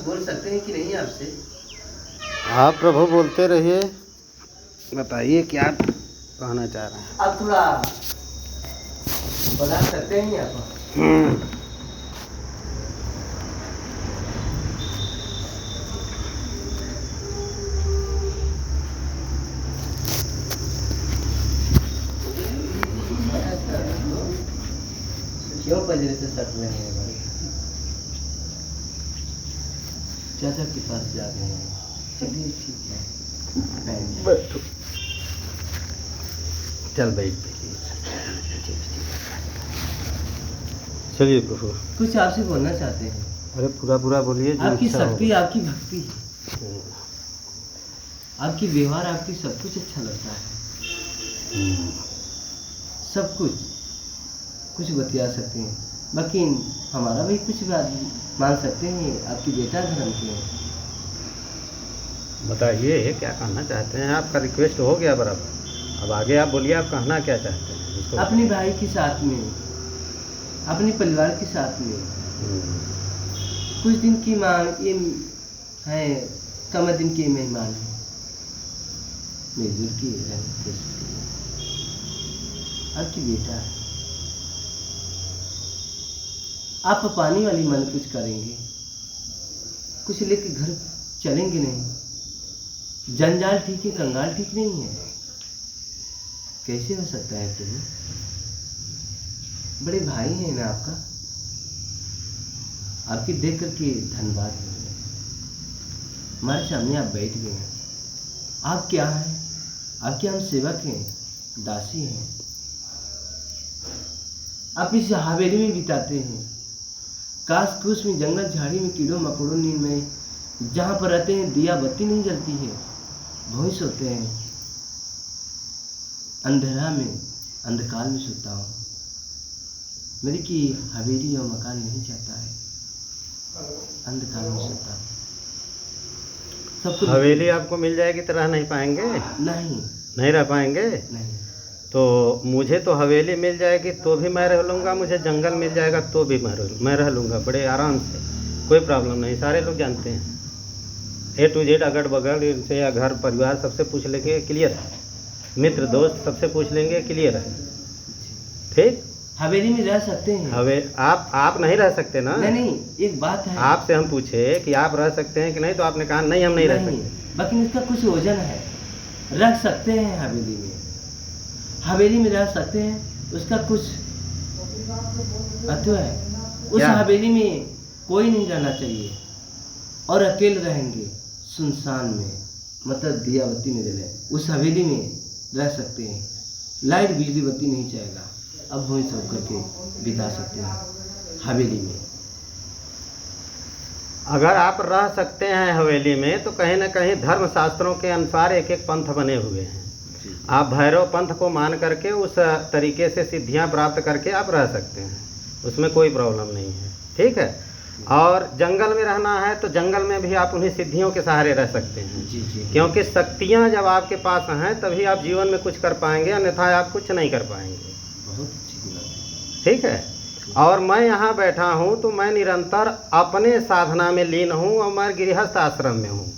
बोल सकते हैं कि नहीं आपसे? आप प्रभु बोलते रहिए, बताइए क्या कहना चाह रहे हैं। आप थोड़ा बता सकते हैं आप? क्यों पजरे से सट रहे हैं भाई? चाचा के पास जा रहे हैं। चलिए ठीक है, बैठो, चल बैठ। चलिए प्रभु, कुछ आपसे बोलना चाहते हैं। अरे पूरा पूरा बोलिए। आपकी शक्ति, आपकी भक्ति, आपकी व्यवहार, आपकी सब कुछ अच्छा लगता है। सब कुछ बतिया सकते हैं। बाकी हमारा भी कुछ बात मान सकते हैं। आपकी बेटा धर्म के हैं। बताइए क्या कहना चाहते हैं। आपका रिक्वेस्ट हो गया बराबर, अब आगे आप बोलिए, आप कहना क्या चाहते हैं। अपने भाई के साथ में, अपने परिवार के साथ में कुछ दिन की मांग ये है, कम दिन के मेहमान हैं, मिलजुल की आपकी बेटा है। आप पानी वाली मन कुछ करेंगे, कुछ लेके घर चलेंगे नहीं। जंजाल ठीक है, कंगाल ठीक नहीं है। कैसे हो सकता है तुम्हें? बड़े भाई हैं ना आपका, आपकी देख करके धन्यवाद हो गया। हमारे सामने आप बैठ गए हैं। आप क्या हैं? आपके हम सेवक हैं, दासी हैं। आप इस हवेली में बिताते हैं। काश कुछ में जंगल झाड़ी में कीड़ों मकोड़ों में जहाँ पर रहते हैं दिया बत्ती नहीं जलती है, वहीं सोते हैं। अंधेरा में, अंधकार में सोता हूँ। मेरी की हवेली और मकान नहीं चाहता है, अंधकार में सोता हूँ। सब हवेली आपको मिल जाएगी तो रह नहीं पाएंगे? नहीं रह पाएंगे। नहीं। तो मुझे तो हवेली मिल जाएगी तो भी मैं रह लूँगा, मुझे जंगल मिल जाएगा तो भी मैं रह लूँगा बड़े आराम से, कोई प्रॉब्लम नहीं। सारे लोग जानते हैं, A to Z अगल बगल इनसे या घर परिवार सबसे पूछ लेंगे, क्लियर है। मित्र दोस्त सबसे पूछ लेंगे, क्लियर है। ठीक, हवेली में रह सकते हैं। आप नहीं रह सकते ना? नहीं, एक बात है। आपसे हम पूछे कि आप रह सकते हैं कि नहीं, तो आपने कहा नहीं, हम नहीं रह सकते। बाकी इसका कुछ वजन है। रख सकते हैं हवेली में, हवेली में रह सकते हैं, उसका कुछ अत्व है। उस हवेली में कोई नहीं रहना चाहिए और अकेले रहेंगे सुनसान में, मतलब दिया बत्ती में जले। उस हवेली में रह सकते हैं, लाइट बिजली बत्ती नहीं चाहेगा। अब वहीं सब करके बिता सकते हैं हवेली में। अगर आप रह सकते हैं हवेली में तो कहीं ना कहीं धर्म शास्त्रों के अनुसार एक एक पंथ बने हुए हैं। आप भैरव पंथ को मान करके उस तरीके से सिद्धियां प्राप्त करके आप रह सकते हैं, उसमें कोई प्रॉब्लम नहीं है। ठीक है। और जंगल में रहना है तो जंगल में भी आप उन्हीं सिद्धियों के सहारे रह सकते हैं। जी। क्योंकि शक्तियां जब आपके पास हैं तभी आप जीवन में कुछ कर पाएंगे, अन्यथा आप कुछ नहीं कर पाएंगे। बहुत अच्छी बात है। ठीक है। और मैं यहाँ बैठा हूँ तो मैं निरंतर अपने साधना में लीन हूँ और मैं गृहस्थ आश्रम में हूँ।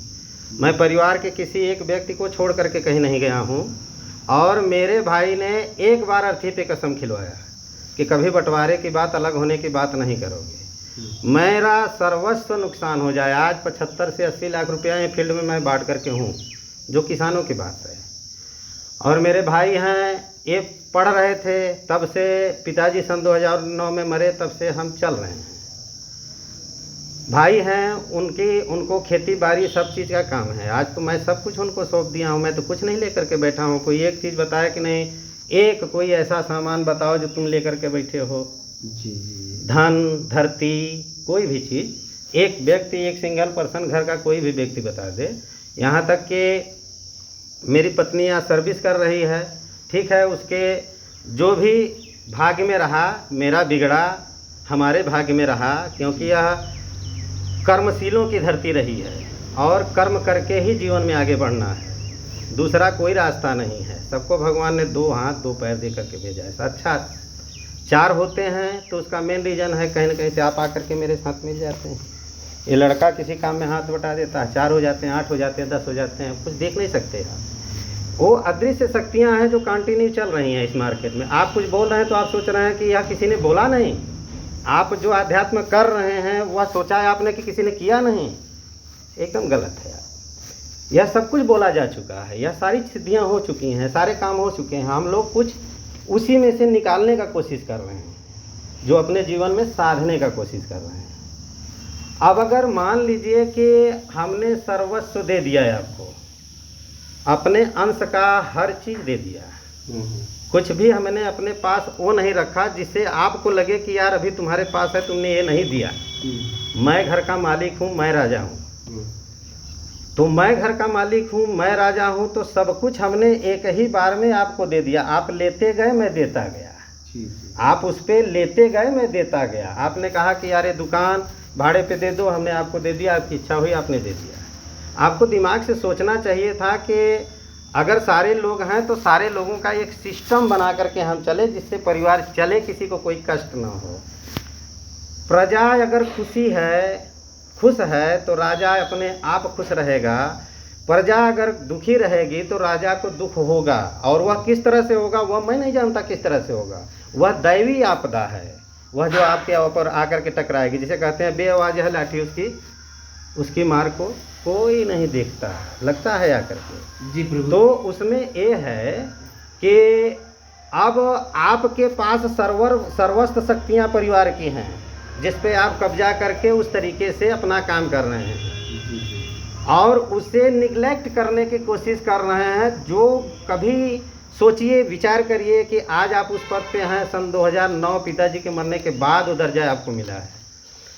मैं परिवार के किसी एक व्यक्ति को छोड़ करके कहीं नहीं गया हूँ। और मेरे भाई ने एक बार अर्थी पे कसम खिलवाया कि कभी बंटवारे की बात, अलग होने की बात नहीं करोगे। मेरा सर्वस्व नुकसान हो जाए, आज 75 से 80 लाख रुपया ये फील्ड में मैं बांट करके हूँ, जो किसानों की बात है। और मेरे भाई हैं, ये पढ़ रहे थे तब से, पिताजी सन 2009 में मरे, तब से हम चल रहे हैं। भाई हैं, उनको खेती बाड़ी सब चीज़ का काम है। आज तो मैं सब कुछ उनको सौंप दिया हूँ, मैं तो कुछ नहीं लेकर के बैठा हूँ। कोई एक चीज़ बताया कि नहीं, एक कोई ऐसा सामान बताओ जो तुम लेकर के बैठे हो। जी। धन, धरती, कोई भी चीज़, एक व्यक्ति, एक सिंगल पर्सन, घर का कोई भी व्यक्ति बता दे। यहाँ तक कि मेरी पत्नी यहाँ सर्विस कर रही है, ठीक है, उसके जो भी भाग्य में रहा, मेरा बिगड़ा हमारे भाग्य में रहा, क्योंकि यह कर्मशीलों की धरती रही है और कर्म करके ही जीवन में आगे बढ़ना है। दूसरा कोई रास्ता नहीं है। सबको भगवान ने 2 हाथ 2 पैर दे करके भेजा है। अच्छा 4 होते हैं तो उसका मेन रीज़न है कहीं ना कहीं से आप आकर के मेरे साथ मिल जाते हैं। ये लड़का किसी काम में हाथ बटा देता है, 4 हो जाते हैं, 8 हो जाते हैं, 10 हो जाते हैं, कुछ देख नहीं सकते आप। वो अदृश्य शक्तियाँ हैं जो कंटिन्यू चल रही हैं इस मार्केट में। आप कुछ बोल रहे हैं तो आप सोच रहे हैं कि यह किसी ने बोला नहीं। आप जो अध्यात्म कर रहे हैं वह सोचा है आपने कि किसी ने किया नहीं, एकदम गलत है यार। यह सब कुछ बोला जा चुका है, यह सारी सिद्धियाँ हो चुकी हैं, सारे काम हो चुके हैं। हम लोग कुछ उसी में से निकालने का कोशिश कर रहे हैं, जो अपने जीवन में साधने का कोशिश कर रहे हैं। अब अगर मान लीजिए कि हमने सर्वस्व दे दिया है आपको, अपने अंश का हर चीज़ दे दिया, कुछ भी हमने अपने पास वो नहीं रखा जिससे आपको लगे कि यार अभी तुम्हारे पास है, तुमने ये नहीं दिया। मैं घर का मालिक हूँ, मैं राजा हूँ। तो मैं घर का मालिक हूँ, मैं राजा हूँ, तो सब कुछ हमने एक ही बार में आपको दे दिया। आप लेते गए, मैं देता गया। आप उस पर लेते गए, मैं देता गया। आपने कहा कि यार ये दुकान भाड़े पे दे दो, हमने आपको दे दिया। आपकी इच्छा हुई, आपने दे दिया। आपको दिमाग से सोचना चाहिए था कि अगर सारे लोग हैं तो सारे लोगों का एक सिस्टम बना करके हम चले, जिससे परिवार चले, किसी को कोई कष्ट ना हो। प्रजा अगर खुश है तो राजा अपने आप खुश रहेगा। प्रजा अगर दुखी रहेगी तो राजा को दुख होगा, और वह किस तरह से होगा वह मैं नहीं जानता किस तरह से होगा। वह दैवी आपदा है, वह जो आपके ऊपर आकर के टकराएगी। जिसे कहते हैं बेआवाज़ है लाठी, उसकी मार को कोई नहीं देखता, लगता है आकर के। जी प्रभु। तो उसमें ये है कि अब आपके पास सर्वस्व शक्तियाँ परिवार की हैं, जिस पे आप कब्जा करके उस तरीके से अपना काम कर रहे हैं, और उसे निगलेक्ट करने की कोशिश कर रहे हैं। जो कभी सोचिए, विचार करिए कि आज आप उस पद पे हैं, सन 2009 पिताजी के मरने के बाद वो दर्जा आपको मिला है।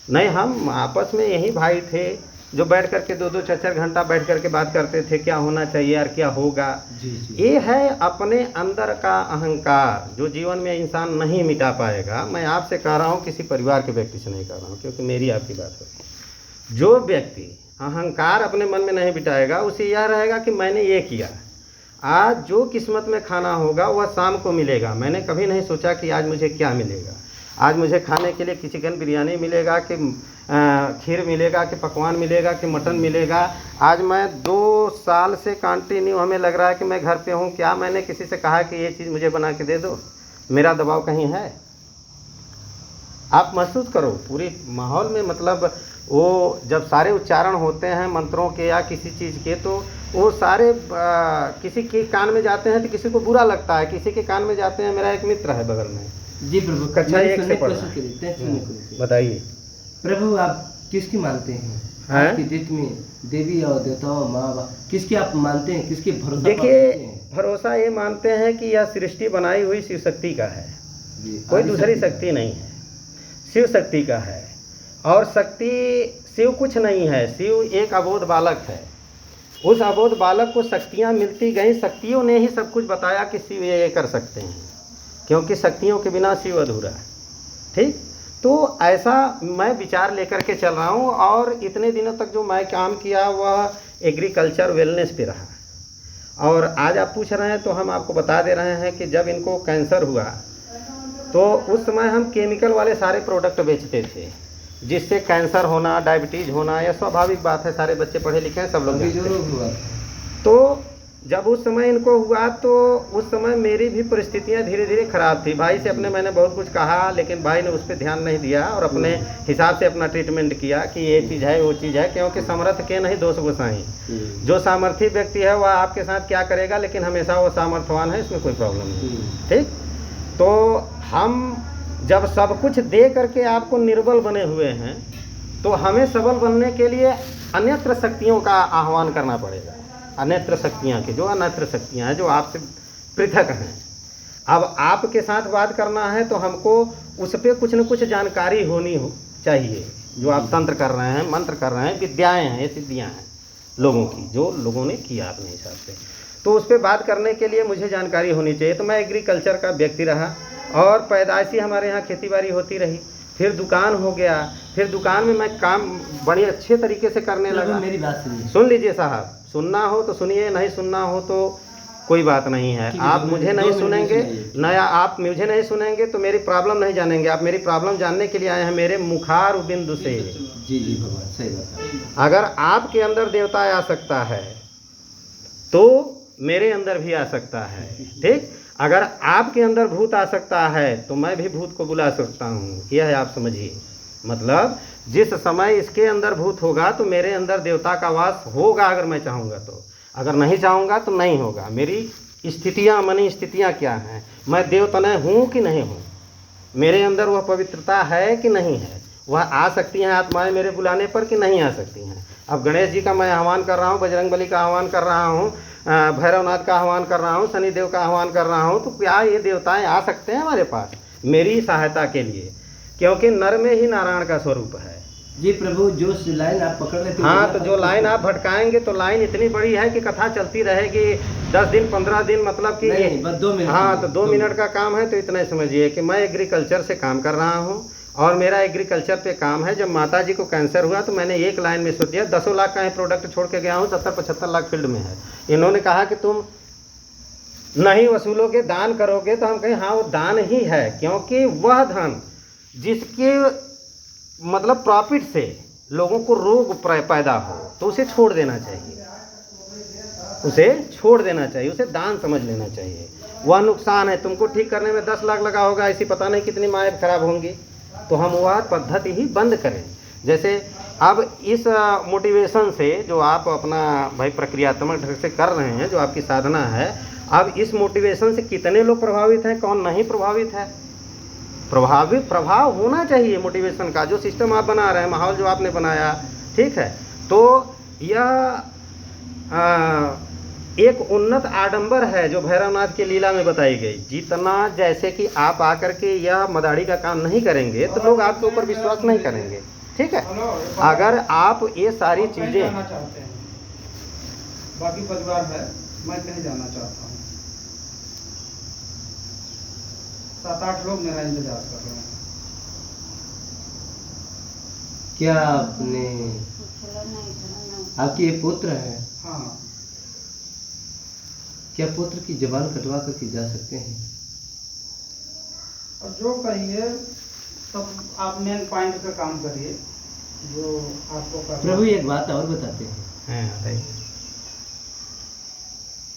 नहीं, हम आपस में यही भाई थे जो बैठ करके 2-2 4-4 घंटा बैठ करके बात करते थे, क्या होना चाहिए और क्या होगा। ये है अपने अंदर का अहंकार, जो जीवन में इंसान नहीं मिटा पाएगा। मैं आपसे कह रहा हूँ, किसी परिवार के व्यक्ति से नहीं कह रहा हूँ, क्योंकि मेरी आपकी बात है। जो व्यक्ति अहंकार अपने मन में नहीं बिठाएगा, उसे यह रहेगा कि मैंने ये किया। आज जो किस्मत में खाना होगा वह शाम को मिलेगा। मैंने कभी नहीं सोचा कि आज मुझे क्या मिलेगा। आज मुझे खाने के लिए कि चिकन बिरयानी मिलेगा, कि खीर मिलेगा, कि पकवान मिलेगा, कि मटन मिलेगा। आज मैं 2 साल से कंटिन्यू हमें लग रहा है कि मैं घर पे हूँ। क्या मैंने किसी से कहा कि ये चीज़ मुझे बना के दे दो? मेरा दबाव कहीं है? आप महसूस करो पूरी माहौल में। मतलब वो जब सारे उच्चारण होते हैं मंत्रों के या किसी चीज़ के, तो वो सारे किसी के कान में जाते हैं तो किसी को बुरा लगता है, किसी के कान में जाते हैं। मेरा एक मित्र है बगल में। जी प्रभु। कक्षा 1 से पढ़ रहा है। बताइए प्रभु, आप किसकी मानते हैं आज की डेट में? देवी और देवताओं, माँ बाप, किसकी आप मानते हैं? किसके भरोसा? देखिए, भरोसा ये मानते हैं कि यह सृष्टि बनाई हुई शिव शक्ति का है, कोई दूसरी शक्ति नहीं है, शिव शक्ति का है। और शक्ति, शिव कुछ नहीं है, शिव एक अबोध बालक है। उस अबोध बालक को शक्तियाँ मिलती गई, शक्तियों ने ही सब कुछ बताया कि शिव ये कर सकते हैं, क्योंकि शक्तियों के बिना शिव अधूरा है। ठीक, तो ऐसा मैं विचार लेकर के चल रहा हूँ। और इतने दिनों तक जो मैं काम किया वह एग्रीकल्चर वेलनेस पे रहा। और आज आप पूछ रहे हैं तो हम आपको बता दे रहे हैं कि जब इनको कैंसर हुआ तो उस समय हम केमिकल वाले सारे प्रोडक्ट बेचते थे, जिससे कैंसर होना, डायबिटीज़ होना, यह स्वाभाविक बात है। सारे बच्चे पढ़े लिखे हैं, सब लोग हुआ। तो जब उस समय इनको हुआ तो उस समय मेरी भी परिस्थितियां धीरे धीरे ख़राब थी। भाई से अपने मैंने बहुत कुछ कहा, लेकिन भाई ने उस पर ध्यान नहीं दिया और अपने हिसाब से अपना ट्रीटमेंट किया कि ये चीज़ है, वो चीज़ है। क्योंकि समर्थ के नहीं दोष गोसाई। जो सामर्थी व्यक्ति है वह आपके साथ क्या करेगा, लेकिन हमेशा वो सामर्थ्यवान है, इसमें कोई प्रॉब्लम नहीं। ठीक, तो हम जब सब कुछ दे करके आपको निर्बल बने हुए हैं, तो हमें सबल बनने के लिए अन्यत्र शक्तियों का आह्वान करना पड़ेगा। अन्यत्र शक्तियाँ की, जो अन्यत्र शक्तियाँ हैं, जो आपसे पृथक हैं। अब आपके साथ बात करना है तो हमको उस पर कुछ न कुछ जानकारी होनी चाहिए। जो आप तंत्र कर रहे हैं, मंत्र कर रहे हैं, विद्याएँ हैं, ये सिद्धियाँ हैं लोगों की, जो लोगों ने किया अपने हिसाब से। तो उस पर बात करने के लिए मुझे जानकारी होनी चाहिए। तो मैं एग्रीकल्चर का व्यक्ति रहा, और पैदाइशी हमारे यहाँ खेतीबाड़ी होती रही। फिर दुकान हो गया, फिर दुकान में मैं काम बड़े अच्छे तरीके से करने लगा। मेरी बात सुनिए। सुन लीजिए साहब, सुनना हो तो सुनिए, नहीं सुनना हो तो कोई बात नहीं है। ठीक है, आप दो मुझे मिनट- नहीं दो मिनट में सुनेंगे, सुनाइए। नया आप मुझे नहीं सुनेंगे तो मेरी प्रॉब्लम नहीं जानेंगे। आप मेरी प्रॉब्लम जानने के लिए आए हैं मेरे मुखार बिंदु से। जी जी भगवान, सही बात है। अगर आपके अंदर देवता आ सकता है तो मेरे अंदर भी आ सकता है, ठीक। अगर आपके अंदर भूत आ सकता है तो मैं भी भूत को बुला सकता हूँ, यह है, आप समझिए। मतलब जिस समय इसके अंदर भूत होगा तो मेरे अंदर देवता का वास होगा, अगर मैं चाहूँगा तो। अगर नहीं चाहूँगा तो नहीं होगा। मेरी स्थितियाँ, मनी स्थितियाँ क्या हैं, मैं देवतनय हूँ कि नहीं हूँ, मेरे अंदर वह पवित्रता है कि नहीं है, वह आ सकती हैं आत्माएं मेरे बुलाने पर कि नहीं आ सकती हैं। अब गणेश जी का मैं आह्वान कर रहा हूँ, बजरंग बली का आह्वान कर रहा हूँ, भैरवनाथ का आह्वान कर रहा हूँ, शनिदेव का आह्वान कर रहा हूँ, तो क्या ये देवताएं आ सकते हैं हमारे पास मेरी सहायता के लिए? क्योंकि नर में ही नारायण का स्वरूप है। जी प्रभु, जो लाइन आप पकड़ लेते हैं, हाँ, तो जो लाइन आप भटकाएंगे तो लाइन इतनी बड़ी है कि कथा चलती रहेगी 10 दिन 15 दिन, मतलब कि नहीं, बस 2 मिनट हाँ, तो कीजिए, 2 2 मिनट का काम है। तो इतना ही समझिए कि मैं एग्रीकल्चर से काम कर रहा हूँ और मेरा एग्रीकल्चर पे काम है। जब माता जी को कैंसर हुआ तो मैंने एक लाइन में सोच दिया, 10 लाख का ही प्रोडक्ट छोड़ के गया हूँ, 70-75 लाख फील्ड में है। इन्होंने कहा कि तुम नहीं वसूलोगे, दान करोगे, तो हम कहें हाँ वो दान ही है, क्योंकि वह धन जिसके मतलब प्रॉफिट से लोगों को रोग पैदा हो तो उसे छोड़ देना चाहिए, उसे छोड़ देना चाहिए, उसे दान समझ लेना चाहिए। वह नुकसान है, तुमको ठीक करने में 10 लाख लगा होगा, ऐसी पता नहीं कितनी माएँ खराब होंगी, तो हम वह पद्धति ही बंद करें। जैसे अब इस मोटिवेशन से जो आप अपना भाई प्रक्रियात्मक ढंग से कर रहे हैं, जो आपकी साधना है, अब इस मोटिवेशन से कितने लोग प्रभावित हैं, कौन नहीं प्रभावित है? प्रभाव होना चाहिए मोटिवेशन का। जो सिस्टम आप बना रहे हैं, माहौल जो आपने बनाया, ठीक है, तो यह एक उन्नत आडंबर है जो भैरवनाथ की लीला में बताई गई। जितना जैसे कि आप आकर के यह मदारी का काम नहीं करेंगे तो लोग आपके ऊपर विश्वास नहीं करेंगे, ठीक है। अगर आप ये सारी चीज़ें, बाकी परिवार है, मैं कहीं जाना चाहता हूँ, 7-8 लोग मेरा इंतजार कर रहे हैं। क्या आपने, आपके ये पुत्र है, हाँ, क्या पुत्र की जबान कटवा करके जा सकते हैं? और जो कहिए सब आप मेन पॉइंट पे काम करिए जो आपको करना। प्रभु एक बात और बताते हैं, हाँ,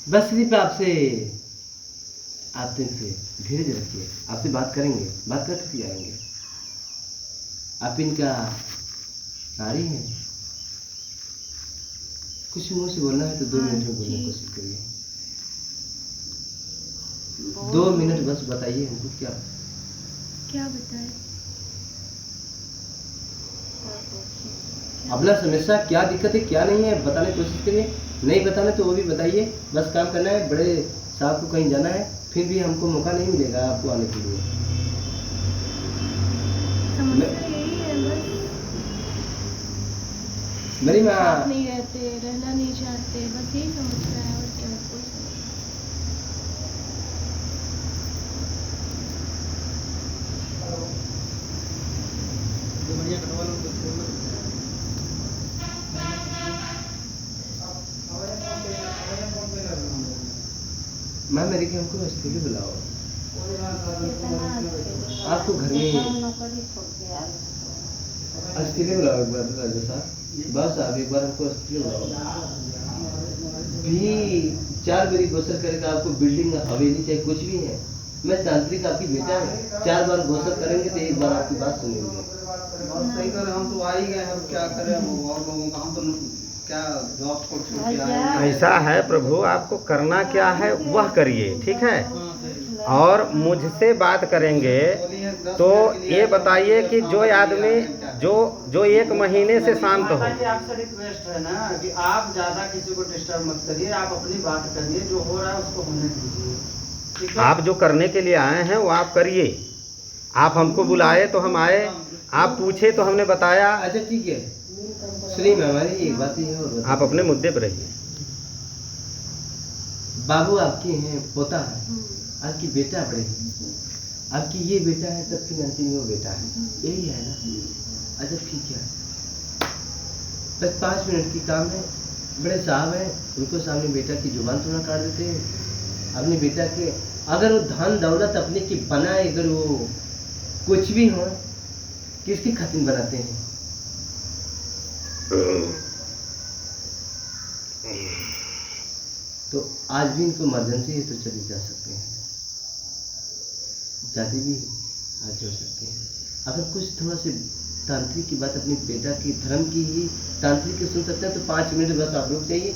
बस सिर्फ आपसे धीरज रखिए, आपसे बात करेंगे, बात करके आएंगे। आप इनका नारी हैं, कुछ मुंह से बोलना है तो 2 मिनट में बोलने की कोशिश करिए। 2 मिनट बस बताइए हमको, क्या क्या बताए? अपना समस्या क्या दिक्कत है, क्या नहीं है, बताने की कोशिश करिए। नहीं बताना तो वो भी बताइए, बस काम करना है। बड़े साहब को कहीं जाना है, फिर भी हमको मौका नहीं मिलेगा आपको आने के लिए। समस्या यही है बस, मेरी माँ साथ नहीं रहते, रहना नहीं चाहते, बस यही समस्या है, और क्या है? कोई समस्या माँ मेरे के हमको अस्थिर बुलाओ, आपको घर में अस्थिर बुलाओ एक बार राजा साहब, बस आप एक बार हमको अस्थिर बुलाओ। भी 4 बारी घोषण करेगा, आपको बिल्डिंग हवेली चाहे कुछ भी है, मैं तांत्रिक आपकी बेटा है, 4 बार घोषण करेंगे तो एक बार आपकी बात सुनेंगे। सही करें, हम तो आ ही गए, हम क्या करें, हम और लोगों का, हम तो क्या जॉब छोड़ के आए हैं। ऐसा है प्रभु, आपको करना क्या है वह करिए, ठीक है। और मुझसे बात करेंगे तो ये बताइए कि जो आदमी जो 1 महीने से शांत हो। आपसे रिक्वेस्ट है ना कि आप ज्यादा किसी को डिस्टर्ब मत करिए, आप अपनी बात करिए, जो हो रहा है उसको होने दीजिए, ठीक है? आप जो करने के लिए आए हैं वो आप करिए। आप हमको बुलाए तो हम आए, आप पूछे तो हमने बताया। अच्छा ठीक है, सुनिए मैं, हमारी एक बात ही है और बताइए। आप अपने मुद्दे पर रहिए। बाबू आपके हैं, पोता है, आपकी बेटा बड़े हैं, आपकी ये बेटा है तब फिर अंतिम वो बेटा है, यही है ना? अच्छा ठीक है, बस 5 मिनट की काम है। बड़े साहब हैं, उनको सामने बेटा की जुबान थोड़ा काट देते हैं, अपने बेटा के, अगर वो धन दौलत अपने की बनाए, अगर वो कुछ भी हो, किसकी खातिर बनाते हैं? तो आज भी इनको इमरजेंसी है तो चले जा सकते हैं, जाते भी आज हो सकते हैं। अगर कुछ थोड़ा सी तांत्रिक की बात अपने बेटा की धर्म की ही तांत्रिक की सुन सकते हैं तो 5 मिनट बस आप लोग चाहिए,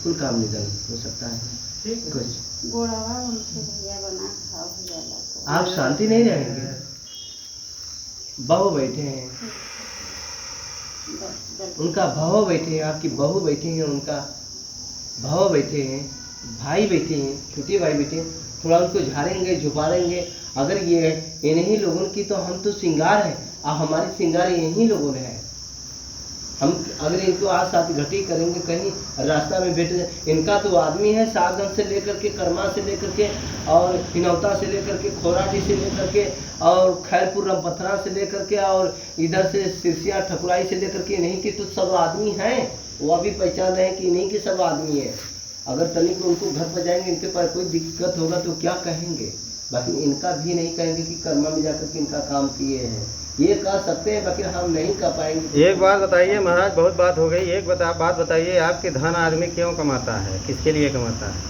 कुल काम निधन हो सकता है। ठीक है। कुछ गोड़वा उनसे भैया बना खाओ भैया को। आप शांति नहीं रहेंगे। बहू बैठे हैं, उनका भाव बैठे हैं, आपकी बहू बैठे हैं, उनका भाव बैठे हैं, भाई बैठे हैं, छोटे भाई बैठे हैं, थोड़ा उनको झाड़ेंगे झुपाड़ेंगे। अगर ये इन्हीं लोगों की, तो हम तो श्रृंगार है और हमारी श्रृंगार यहीं लोगों ने है। हम अगर इनको आज साथ घटी करेंगे, कहीं रास्ता में बैठे, इनका तो आदमी है साधन से लेकर के, कर्मा से लेकर के, और हिनौता से लेकर के, खोराटी से लेकर के, और खैरपुर रमपथरा से लेकर के, और इधर से सिरसिया ठकुराई से लेकर के, इन्हीं की तो सब आदमी हैं। वो अभी पहचान रहे हैं कि इन्हीं के सब आदमी है। अगर तनिक उनको घर पर जाएंगे, इनके पास कोई दिक्कत होगा तो क्या कहेंगे? बाकी इनका भी नहीं कहेंगे कि कर्मा में जाकर के इनका काम किए हैं, ये कह सकते हैं, बाकी हम नहीं कर पाएंगे। एक बात बताइए महाराज, बहुत बात हो गई, एक बात बताइए, आपके धन आदमी क्यों कमाता है, किसके लिए कमाता है?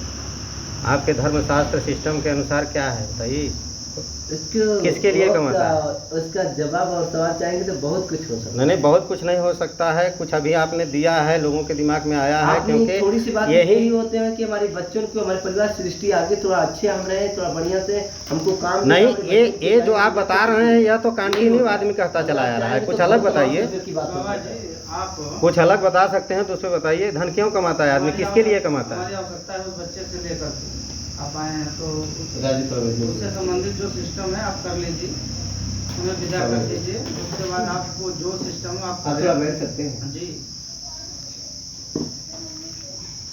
आपके धर्मशास्त्र सिस्टम के अनुसार क्या है बताइए, किसके लिए कमाता है? उसका जवाब और सवाल चाहेंगे तो बहुत कुछ हो सकता है। नहीं, बहुत कुछ नहीं हो सकता है, कुछ अभी आपने दिया है, लोगों के दिमाग में आया है, क्योंकि थोड़ी सी बात यही यही होते हैं कि हमारे बच्चों को, हमारे परिवार सृष्टि आगे थोड़ा अच्छे हम रहे, थोड़ा बढ़िया से हमको काम नहीं, ये जो आप बता रहे हैं यह तो कंटिन्यू आदमी कहता चला आ रहा है, कुछ अलग बताइए, बाबा जी आप कुछ अलग बता सकते हैं तो उसमें बताइए। धन क्यों कमाता है आदमी, किसके लिए कमाता है? हमारी आवश्यकता है उस बच्चे से लेकर के आप आए हैं, तो राजी उससे संबंधित जो सिस्टम है आप कर लीजिए, हमें विदा कर दीजिए। उसके बाद आपको जो सिस्टम है आप आप थोड़ा बैठ सकते हैं जी।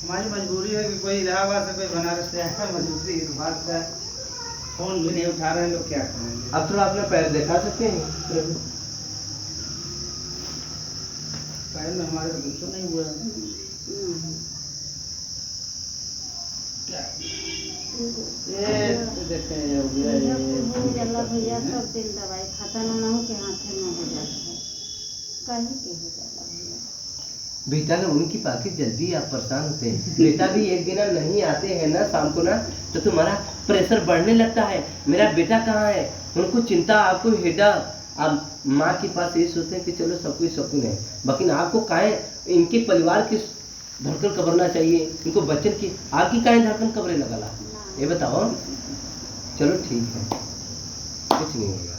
हमारी मजबूरी है कि कोई इलाहाबाद से, कोई बनारस से आया, मजबूरी इस बात का, फोन भी नहीं उठा रहे हैं लोग, क्या करेंगे? आप थोड़ा अपना पैर दिखा सकते हैं? पैर में हमारे कुछ नहीं हुआ है। ये देखें ये हो गया, भैया ये हो जाला भैया, सब दिन दवाई खाता ना हो के हाथे में हो जाता है, कहीं के हो जाला भैया। बेटा ना उनकी पाकिट जल्दी, आप परेशान होते हैं। बेटा भी एक दिन नहीं आते हैं ना शाम को ना, तो तुम्हारा प्रेशर बढ़ने लगता है, मेरा बेटा कहाँ है, उनको चिंता, आपको हेडक। आप माँ के पास ये सोचते हैं कि चलो सब कुछ सुकून है, बाकी आपको काहे इनके परिवार की धड़कन कबरना चाहिए, इनको बच्चन की, आपकी काहे धड़कन कबरे लगा, ये बताओ। चलो ठीक है, कुछ नहीं होगा,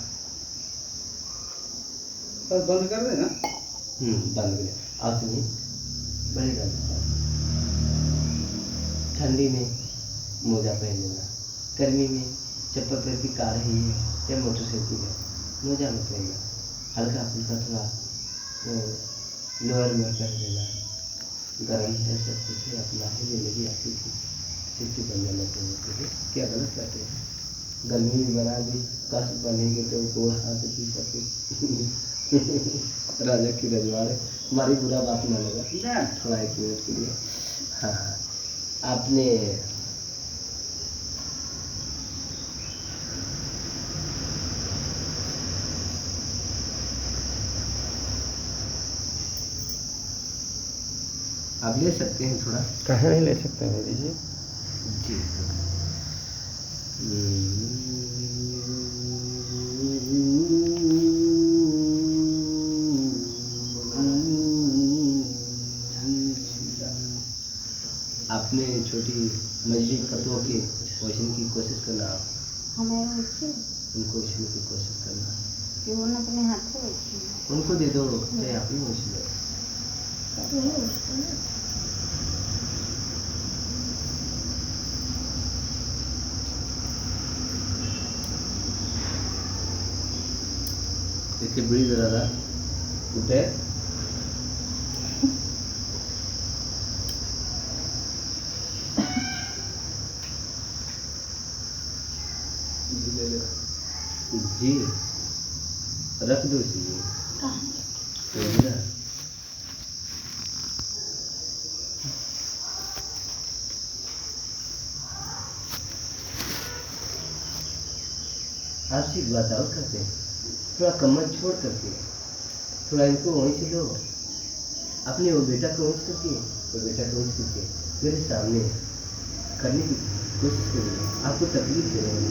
बस बंद कर देना। बंद कर। आप सुनिए, बढ़ेगा ठंडी में मोजा पहन लेना, गर्मी में चप्पल पैर की कार रही है या मोटरसाइकिल है, मोजा में पहनना, हल्का फुल्का थोड़ा लोअर में पहन लेना, गर्म है सब कुछ है, अपना है, जिंदगी आपकी थी, सिर्फ बन जाना चाहिए। क्या गलत करते हैं? गर्मी में बना दी, कस बनेंगे तो गोड़ हाथ की सब राजा की रजवाड़े, हमारी बुरा बात ना लगा थोड़ा 1 मिनट के लिए। हाँ, आपने आप ले सकते हैं थोड़ा? कहाँ नहीं ले सकते हैं दीजिए जी। आपने छोटी मस्जिद कतों के वैसे की कोशिश करना, आप हमारे बच्चे उनको वैसे की कोशिश करना, कि वो अपने हाथ से बैठे उनको दे दो, चाहे आप ही वैसे दो। देखिए बड़ी ज़्यादा उठे, जी रख दो इसीलिए आपसे एक बात और करते हैं, थोड़ा कमर छोड़ करके थोड़ा इनको वहीं से लो, अपने वो बेटा को वहीं करके, वो बेटा को वहीं करके मेरे सामने करने की कोशिश करिए। आपको तकलीफ दे रहे हैं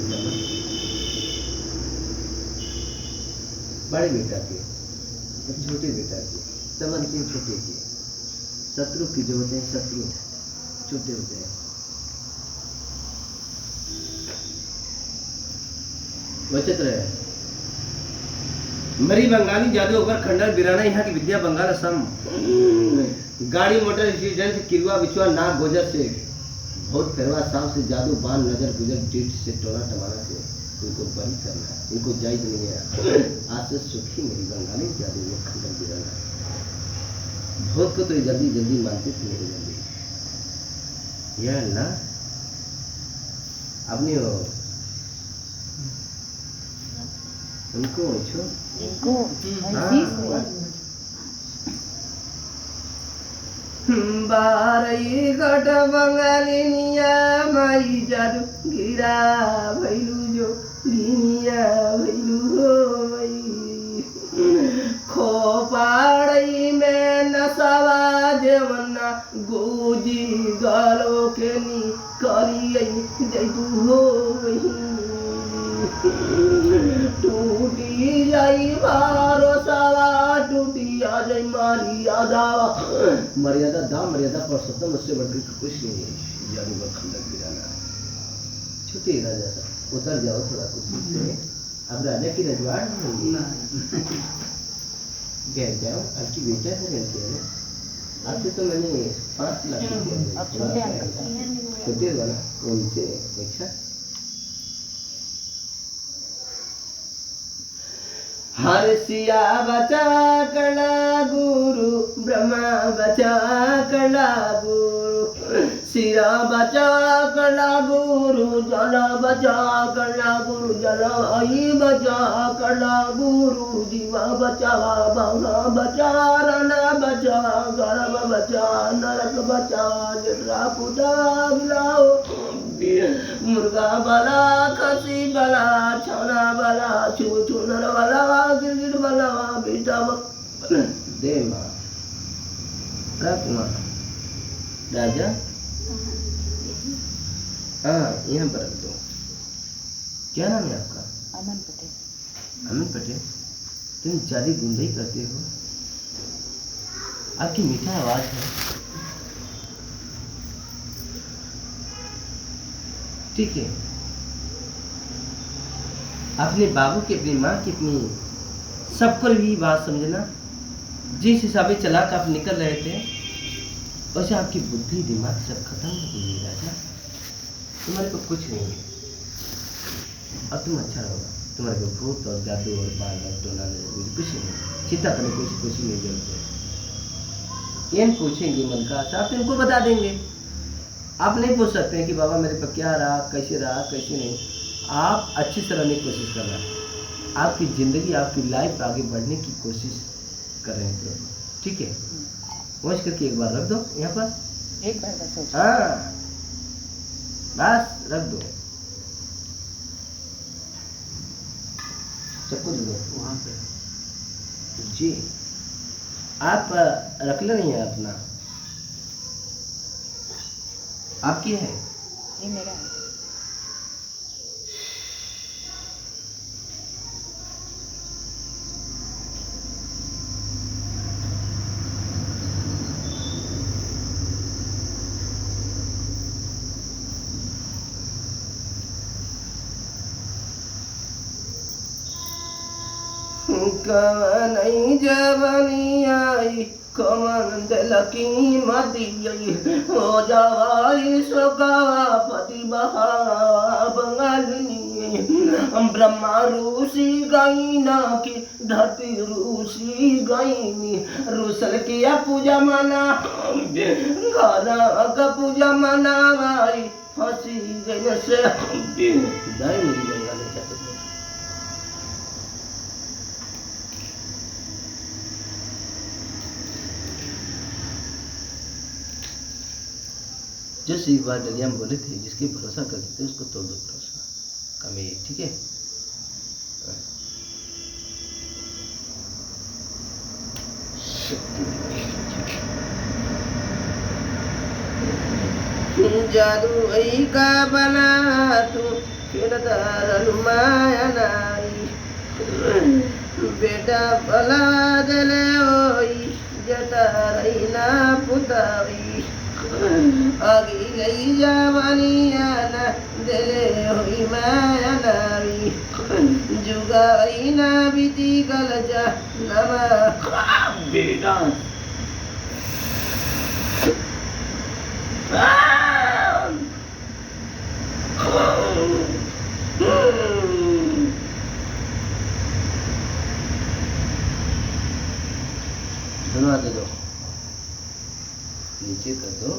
बड़े बेटा के और छोटे बेटा के, सब अंतिम छोटे के, शत्रु की जो होते हैं शत्रु छोटे होते हैं। बचत रहे मरी बंगाली जादू अगर खंडर बिराना यहाँ की विद्या बंगाल असम गाड़ी मोटर एक्सीडेंट किरवा बिचवा नाक गोजर से बहुत फेरवा सांप से जादू बान नजर गुजर डीट से टोना टमाना से इनको बंद करना, इनको जायज नहीं है। आज से सुखी मेरी बंगाली जादू में खंडर बिराना। भूत को तो जल्दी जल्दी मानते थे मेरे जल्दी। यह अल्लाह अपने हो उनको छो इनको बारई गट बंगालिनिया माई जादू गिरा भैलू जो गिनिया भैलू हो मई खोपाड़ई में नसावा जवना गोजी गालो के नी करियई जैतू हो वही टूटी जाई भरोसावा टूटी आ जाई मारी आदावा। मर्यादा दाम मर्यादा पुरुषोत्तम उससे बढ़कर कुछ नहीं है। जादू का खंडक गिराना। छोटे राजा साहब उतर जाओ थोड़ा कुछ से। अब राजा की रजवाड़ होंगी बैठ जाओ। आपकी बेटा से रहते हैं ना, आपसे तो मैंने 5 लाख छोटे वाला उनसे अच्छा। हर सिया बचा कला गुरु ब्रह्मा बचा कला गुरु सिरा बचा कला गुरु जल बचा कला गुरु जल आई बचा कला गुरु जीवा बचा बांगा बचा रणा बचा गर्भ बचा नरक बचा जरा पुता बिलाओ मुर्गा बला खसी बला छाना बला छू छू नर बला गिरगिट बला बेटा दे माँ रख माँ राजा। हाँ यहाँ पर रख दो। क्या नाम है आपका? अमन पटेल। अमन पटेल, तुम ज्यादा गुंडई करते हो। आपकी मीठा आवाज है। ठीक है, अपने बाबू की अपनी माँ की अपनी सब पर भी बात समझना। जिस हिसाब से चला कर आप निकल रहे थे वैसे आपकी बुद्धि दिमाग सब खत्म हो गई राजा। तुम्हारे को कुछ नहीं है और तुम अच्छा रहोगा। तुम्हारे को भूत और जादू और बाल और टोना नहीं कुछ नहीं। चिंता करने की कुछ नहीं जरूरत है। ये पूछेंगे मन का साहब तो इनको बता देंगे। आप नहीं पूछ सकते हैं कि बाबा मेरे पर क्या रहा कैसे नहीं। आप अच्छी से रहने की कोशिश करना। आपकी ज़िंदगी आपकी लाइफ आगे बढ़ने की कोशिश कर रहे हैं तो ठीक है। वॉच करके एक बार रख दो यहाँ पर। एक बार बस। हाँ बस रख दो। सबको दे दो वहाँ पे जी। आप रख ले रही हैं अपना, आपकी है ये मेरा है। कवनई जवनी आई कमन दलकी मदी हो जावाई सोकावा पति बहावा बंगाली ब्रह्मा रूसी गईना की धरती रूसी गईनी रूसल किया पूजा मना घरा का पूजा मना आई हंसी गई से दाई मेरी बंगाली जाते जो सी बात दरिया में बोले थे जिसकी भरोसा करते थे उसको तोड़ दो भरोसा कमी। ठीक है। जादू आई का बना तू खेलदार माया नाई बेटा भला दले ओई जटा रही ना पुताई आगी गई जवानी आना दले होई माया नाई जुगाई ना बीती गल जा नमा बेटा धनवा दे दो नीचे कर दो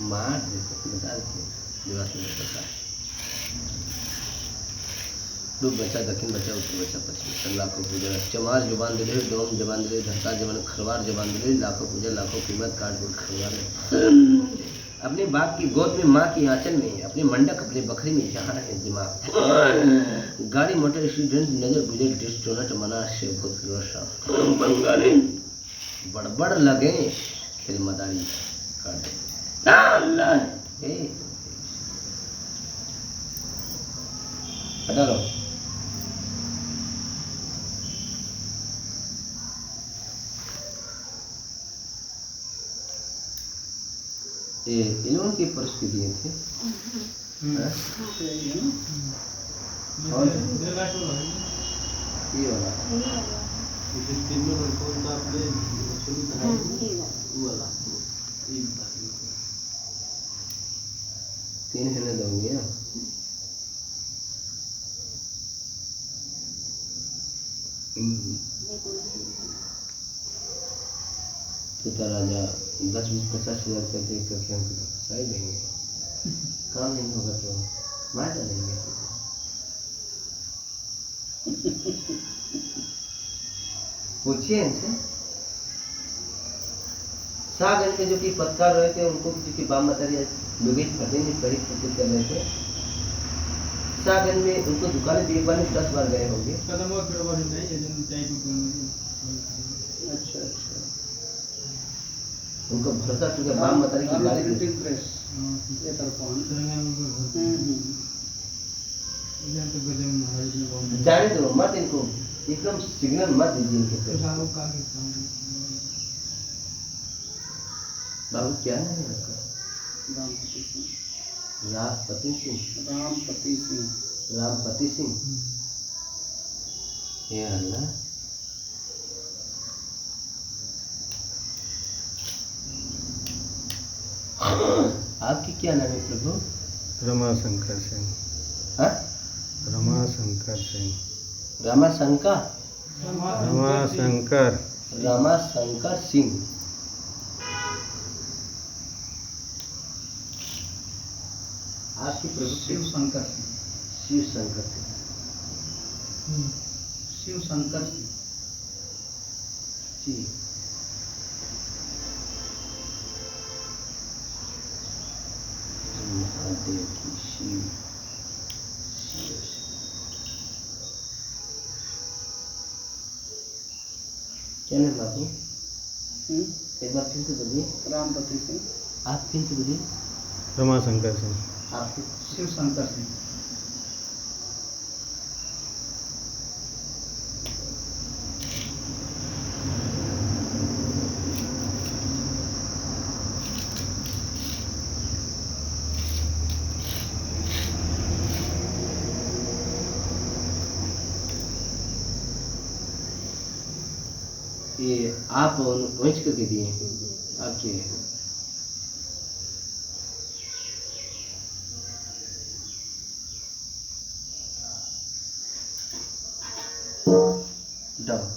मार दे तो बता दो दीवार से बता पूर्व बचा दक्षिण बचा उत्तर बचा पश्चिम लाखों पूजा चमार जुबान दे डोम जबान दे धक्का जबान खरवार जबान दे लाखों पूजा लाखों कीमत काट बोल खरवार अपने बाप की गोद में माँ की आंचल में अपने मंडक अपने बकरी में जहाँ है दिमाग गाड़ी मोटर एक्सीडेंट नजर गुजर डिस्टोनेट मना से भूत रोशा बंगाली बड़बड़ लगे खेल मदारी काटे हटा लो ये इन लोगों की परिस्थितियाँ थी और ये वाला तीन हिने दोगे तो राजा 10-20-50 हज़ार रुपये दे करके हमको तो फंसा ही देंगे काम नहीं होगा तो मार डालेंगे पूछिए इनसे सागन में जो कि पत्रकार रहे थे उनको जो कि बाम बताइए लोगेश पटेल ने कड़ी फुटबॉल कर रहे थे सागन में उनको दुकानें भी एक बार में 10 बार गए होंगे अच्छा अच्छा उनको भरोसा चुका बाम बताने की गाड़ी प्रेस ये तरफान जाने दो मत इनको एकदम सिग्नल मत दीजिए इनके बाबू क्या नाम है आपका रामपति सिंह रामपति सिंह ये अल्लाह आपकी क्या नाम है प्रभु रमाशंकर सिंह हाँ रमाशंकर सिंह रमाशंकर रमाशंकर रमाशंकर सिंह आपकी प्रभु शिव शंकर शिव शंकर शिव शंकर जी महादेव की शिव क्या नाम बाबू एक बार फिर से बोलिए रामपति सिंह आप फिर से बोलिए रमाशंकर सिंह आपके शिव शंकर सिंह ये आप वंच करके दिए आपके डाउन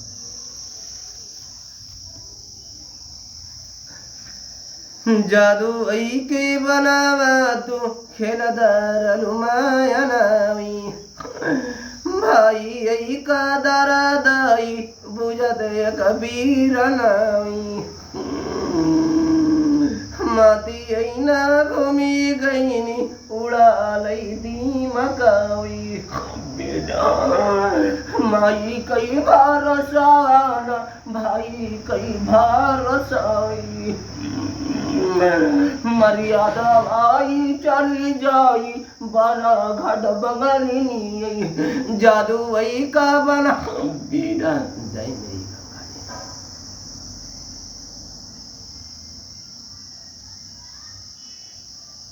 जादू आई के बनावा तू खेलदार अनुमायनावी भाई आई का दारा दाई बुझत कबीर नावी माती आई ना घूमी गईनी उड़ा लई दी मकावी माई कई बार साना भाई कई भारसाई मर्यादा आई चली जाई बारा घाट बंगाली जादू वही का बना बीड़ा जाई नहीं।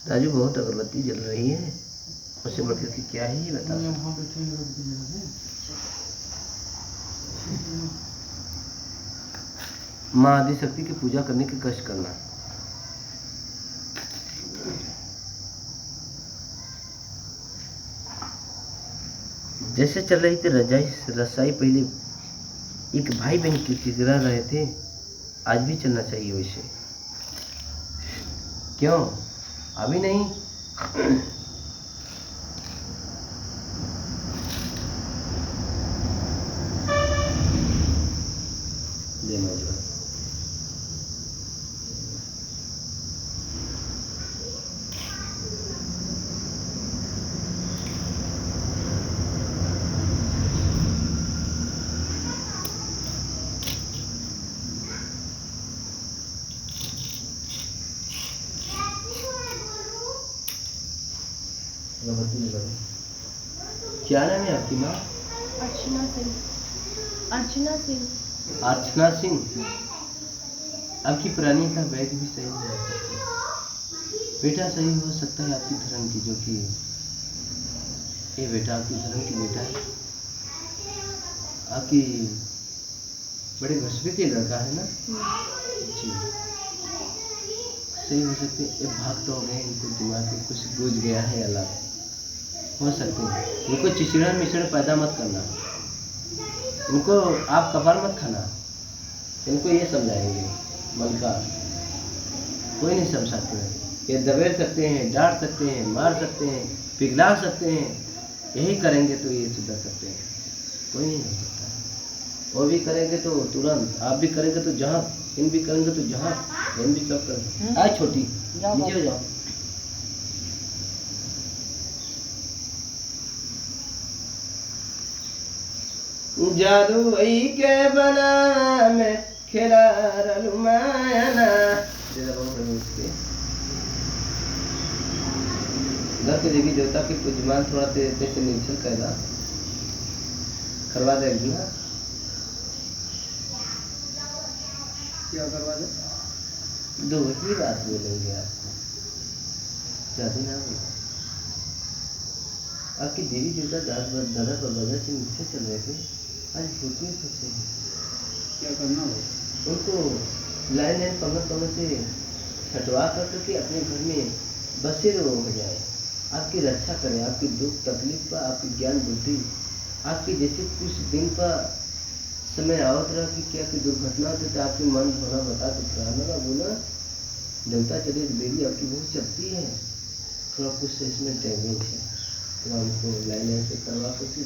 राजू बहुत अगरबत्ती जल रही है, उससे बढ़कर के क्या है ये बता। माँ आदि शक्ति की पूजा करने की कष्ट करना। जैसे चल रही थी रसाई पहले एक भाई बहन की गिरा रहे थे, आज भी चलना चाहिए वैसे। क्यों अभी नहीं? क्या नाम है आपकी माँ? अर्चना सिंह। अर्चना सिंह। अर्चना सिंह। आपकी पुरानी का बैग भी सही हो सकता है, बेटा सही हो सकता है आपकी धर्म की, जो कि ये बेटा आपकी धर्म की बेटा है, आपकी बड़े भस्मी के लड़का है ना जी, सही हो सकते हैं। ये भाग तो हो गए, इनको दिमाग में कुछ गूंज गया है, अलग हो सकते हैं। इनको चिचड़न मिचड़ पैदा मत करना, इनको आप कबार मत खाना, इनको ये समझाएंगे मलका, कोई नहीं समझ सकते हैं। ये दबेड़ सकते हैं, डांट सकते हैं, मार सकते हैं, पिघला सकते हैं, यही करेंगे तो ये सुधर सकते हैं, कोई नहीं हो सकता। वो भी करेंगे तो तुरंत, आप भी करेंगे तो जहाँ, इन भी करेंगे तो जहाँ, इन भी सब करेंगे। आज छोटी नीचे हो जाओ। जादू वही के बना में खेला रलुमायना घर के देवी देवता के पूजमान थोड़ा तेज से नीचे कैदा करवा देगी ना। क्या करवा दे? दो ही बात बोलेंगे आपको, ज्यादा ना बोलो। आपकी देवी देवता दादा परदादा से नीचे चल रहे थे, आज भूतने फंसे हैं। क्या करना हो? उनको लाइन लाइन पंगत से छटवा करके अपने घर में बसे हो जाए, आपकी रक्षा करें, आपकी दुख तकलीफ पर आपकी ज्ञान बुद्धि, आपकी जैसे कुछ दिन पर समय आवत रहा कि क्या कोई दुर्घटना होती तो आपके मन होना बता तो पुराना बोला देवता चले देवी आपकी बहुत चलती है, थोड़ा कुछ इसमें डैमेज है, तो हमको लाइन लाइन से करवा करके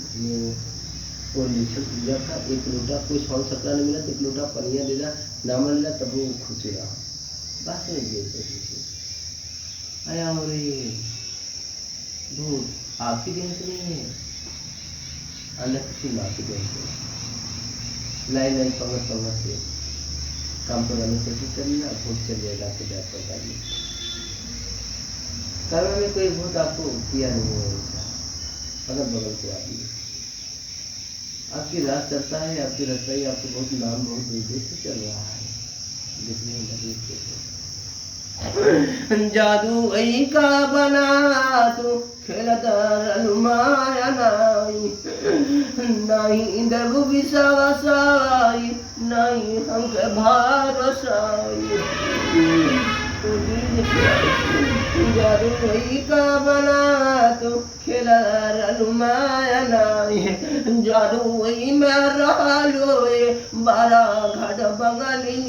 वो निश्चल पूजा का एक लोटा कोई सौ सकरा नहीं मिला तो एक लोटा पनिया दे रहा नाम लेना, तब वो खुचेगा बस नहीं दे आया। और ये बहुत आपकी देन से नहीं है, अन्य किसी माँ की देन से। लाइन लाइन पंगत से काम कराने कोशिश करना, भूत चल जाएगा आपको बैठ कर डालिए। कर्म में कोई भूत आपको किया नहीं है, अगल बगल के आदमी आपकी रात चलता है, आपकी रसोई आपको बहुत नाम बहुत देर से चल रहा है, दिखने लगे जादू वही का बना तू खेलता रलुमाया नहीं दगु विसावासाई नहीं हमके भारसाई जादू वही का बना तू खेला रलुमाया नहीं जादू वही में रहा लोए बारा घाट बंगाली।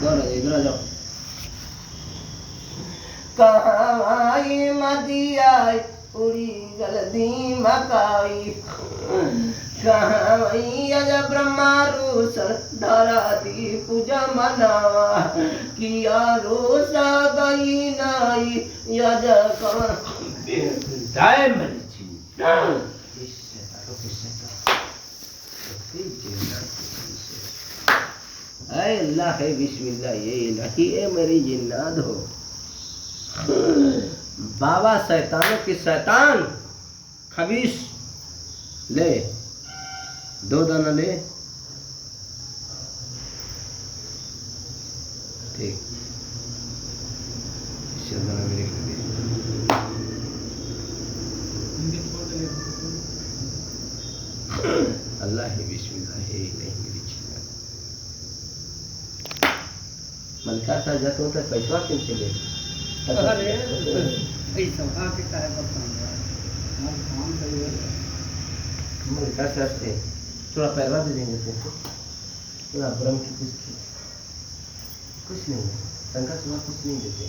इधर जाओ। कहाँ आई मदी आई उड़ी गलती मकाई, कहाँ वही अज ब्रह्मा रोसर धराती पूजा मनावा किया रोसा गई नाई यज कहाँ मर्जी है अल्लाह है बिस्मिल्लाह ये इलाही है मेरी जिन्नात हो। बाबा शैतानों की शैतान खबीस ले 2 दाना ले। ठीक दाना मेरे को दे। अल्लाह है बिस्मिल्लाह है नहीं मेरी जिन्नात। मलका सा जाता होता पैसा क्यों चले मलका साहब से थोड़ा पैरवा दे देंगे तुमको थोड़ा ब्रह्म की कुछ नहीं है शंका सुबह कुछ नहीं देते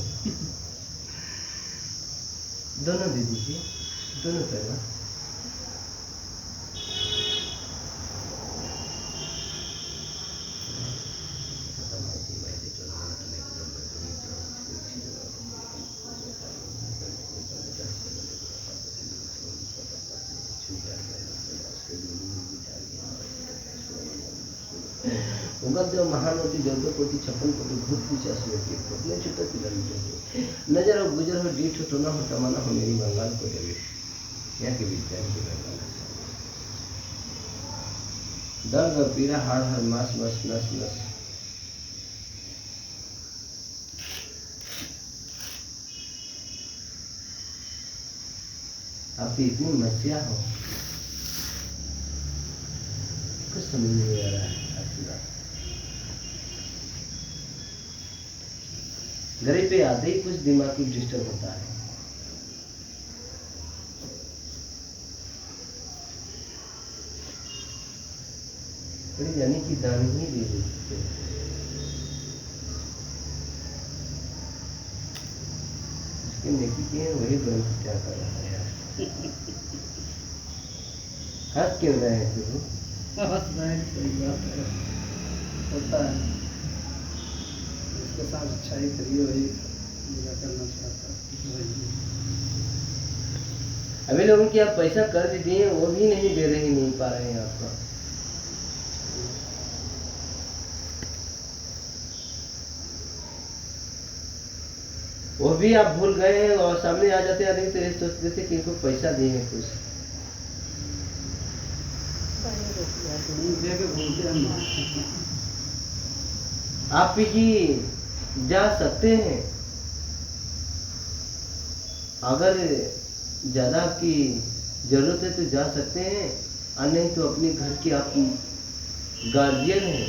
दोनों दे दीजिए दोनों पैरवा। उगद्देव महानोति जल्दो कोटि 56 कोटि भूत पिशाच व्यक्ति अपने छुट्टा किलोमीटर नजर हो गुजर हो डीठ हो टोना हो तमन्ना हो मेरी बंगाल को देवे यहाँ के बीच टाइम की बंगाल दर्द और पीड़ा हाड़ हर मास मास नस नस आपकी इतनी मस्या हो कुछ समझ नहीं आ रहा है आपकी बात। घर पे आते ही कुछ दिमागी डिस्टर्ब होता है। बड़ी जाने की दान ही दे देते उसके नेकी के वही ग्रंथ क्या कर रहा है यार। हंस क्यों रहे हैं तुम? होता है इसके साथ अच्छाई करिए वही पूरा करना चाहता है। अभी लोगों की आप पैसा कर भी दिए वो भी नहीं दे रहे नहीं पा रहे हैं आपका। वो भी आप भूल गए हैं और सामने आ जाते आदमी तो ये सोचते थे कि इनको पैसा दिए हैं कुछ आप भी जा सकते हैं अगर ज्यादा आपकी जरूरत है तो जा सकते हैं और नहीं तो अपने घर के आप गार्जियन हैं।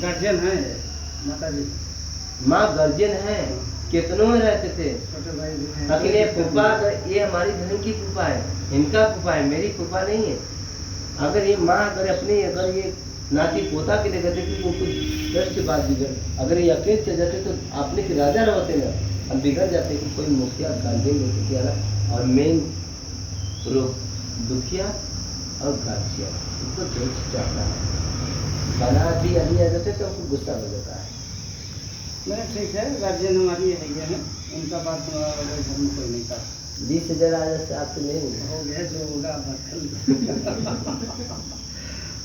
गार्जियन है माता जी माँ गार्जियन है कितनों में रहते थे छोटे भाई भी हैं। लेकिन ये फूफा ये हमारी बहन की फूफा है इनका फूफा है मेरी फूफा नहीं है। अगर ये माँ अगर ये नाती पोता के लिए कहते कि उनको 10 के बाद बिगड़ अगर ये अकेले चल जाते तो अपने के राजा रहते ना हम बिगड़ जाते कि कोई मुखिया गार्जियन लेके आ और मेन दुखिया और गार्जियन उनको दोस्त चाहता है बना भी अभी आ जाते तो उनको गुस्सा हो जाता है। नहीं ठीक है गार्जियन हमारी है ही है उनका बात घर में कोई नहीं कर 20,000 आ जाते आपसे नहीं हो गया जो होगा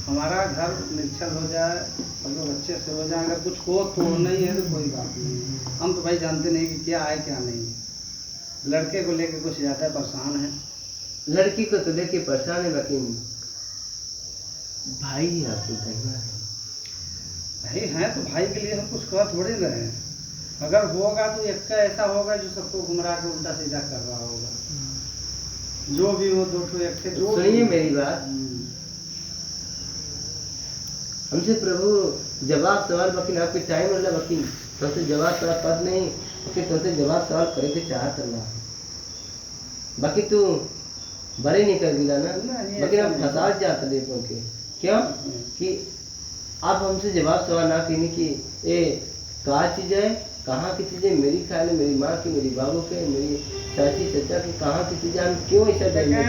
हमारा घर निश्चल हो जाए हम लोग अच्छे से हो जाए। अगर कुछ हो तो नहीं है तो कोई बात नहीं। हम तो भाई जानते नहीं कि क्या है क्या नहीं। लड़के को लेके कुछ ज़्यादा परेशान है। लड़की को तो लेके परेशान है लेकिन भाई आपको कहना है भाई हैं तो भाई के लिए हम कुछ कह थोड़े रहे हैं। अगर होगा तो एक का ऐसा होगा जो सबको घुमरा के उल्टा सीधा कर रहा होगा। जो भी हो दो ठो एक जो सुनिए मेरी बात हमसे प्रभु जवाब सवाल वकील आपके टाइम वाला वकील तुमसे जवाब सवाल पद नहीं वकील तुमसे जवाब सवाल करे के चाह करना बाकी तू बड़े नहीं कर दिला ना लेकिन हम फंसा जाते देखो के क्यों कि आप हमसे जवाब सवाल ना कहने की ये क्या चीज़ है कहाँ की चीज़ है मेरी ख्याल है मेरी माँ की मेरी बाबू के मेरी चाची चचा की कहाँ की चीज़ है हम क्यों ऐसा देंगे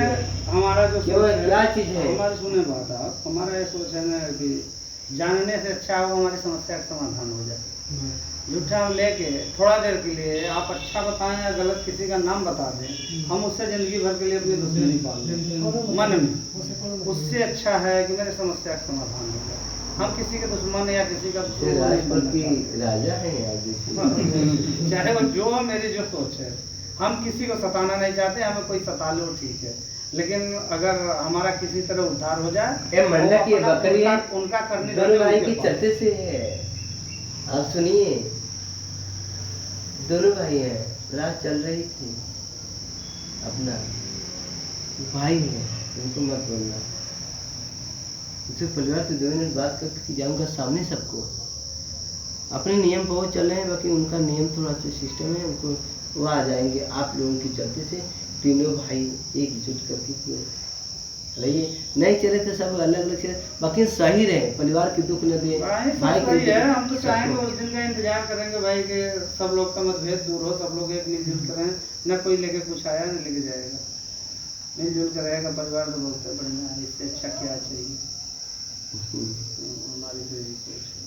हमारा जो क्यों क्या चीज़ है हमारे सुने बात आप हमारा ये सोच है ना कि जानने से अच्छा हो हमारी समस्या का समाधान हो जाए। झूठा हम लेके थोड़ा देर के लिए आप अच्छा बताएं या गलत किसी का नाम बता दें हम उससे जिंदगी भर के लिए अपनी दुश्मनी पाल लें मन में उससे अच्छा है कि मेरे समस्या का समाधान हो जाए। हम किसी के दुश्मन या किसी का ये राजपुर की राजा है यार जैसे। चाहे वो जो हो, मेरी जो सोच है, हम किसी को सताना नहीं चाहते, हमें कोई सता लो ठीक है, लेकिन अगर हमारा किसी तरह उद्धार हो जाए, ये मंडा की वो अपना- बकरी है, उनका करने दोनों भाई उनके की पास। चलते से है। आप सुनिए, दोनों भाई हैं, रात चल रही थी, अपना भाई है, उनको मत बोलना। उसे परिवार से 2 मिनट बात करके जाऊंगा सामने सबको। अपने नियम पर वो चल रहे हैं, बाकी उनका नियम थोड़ा सा सिस्टम है, उनको वो आ जाएंगे। आप लोगों की चलते से तीनों भाई एकजुट करके क्यों रहिए, नहीं चले तो सब अलग अलग चले, बाकी सही रहे, परिवार के दुख न दे, भाई सब भाई सही के है, दुख हम तो सबको। चाहेंगे उस दिन का इंतजार करेंगे भाई के सब लोग का मतभेद दूर हो, सब लोग एक मिलजुल कर रहें, न कोई लेके कुछ आया न लेके जाएगा, मिलजुल कर रहेगा परिवार तो बहुत बढ़िया है, इससे अच्छा क्या चाहिए। हमारी तो यही सोच है।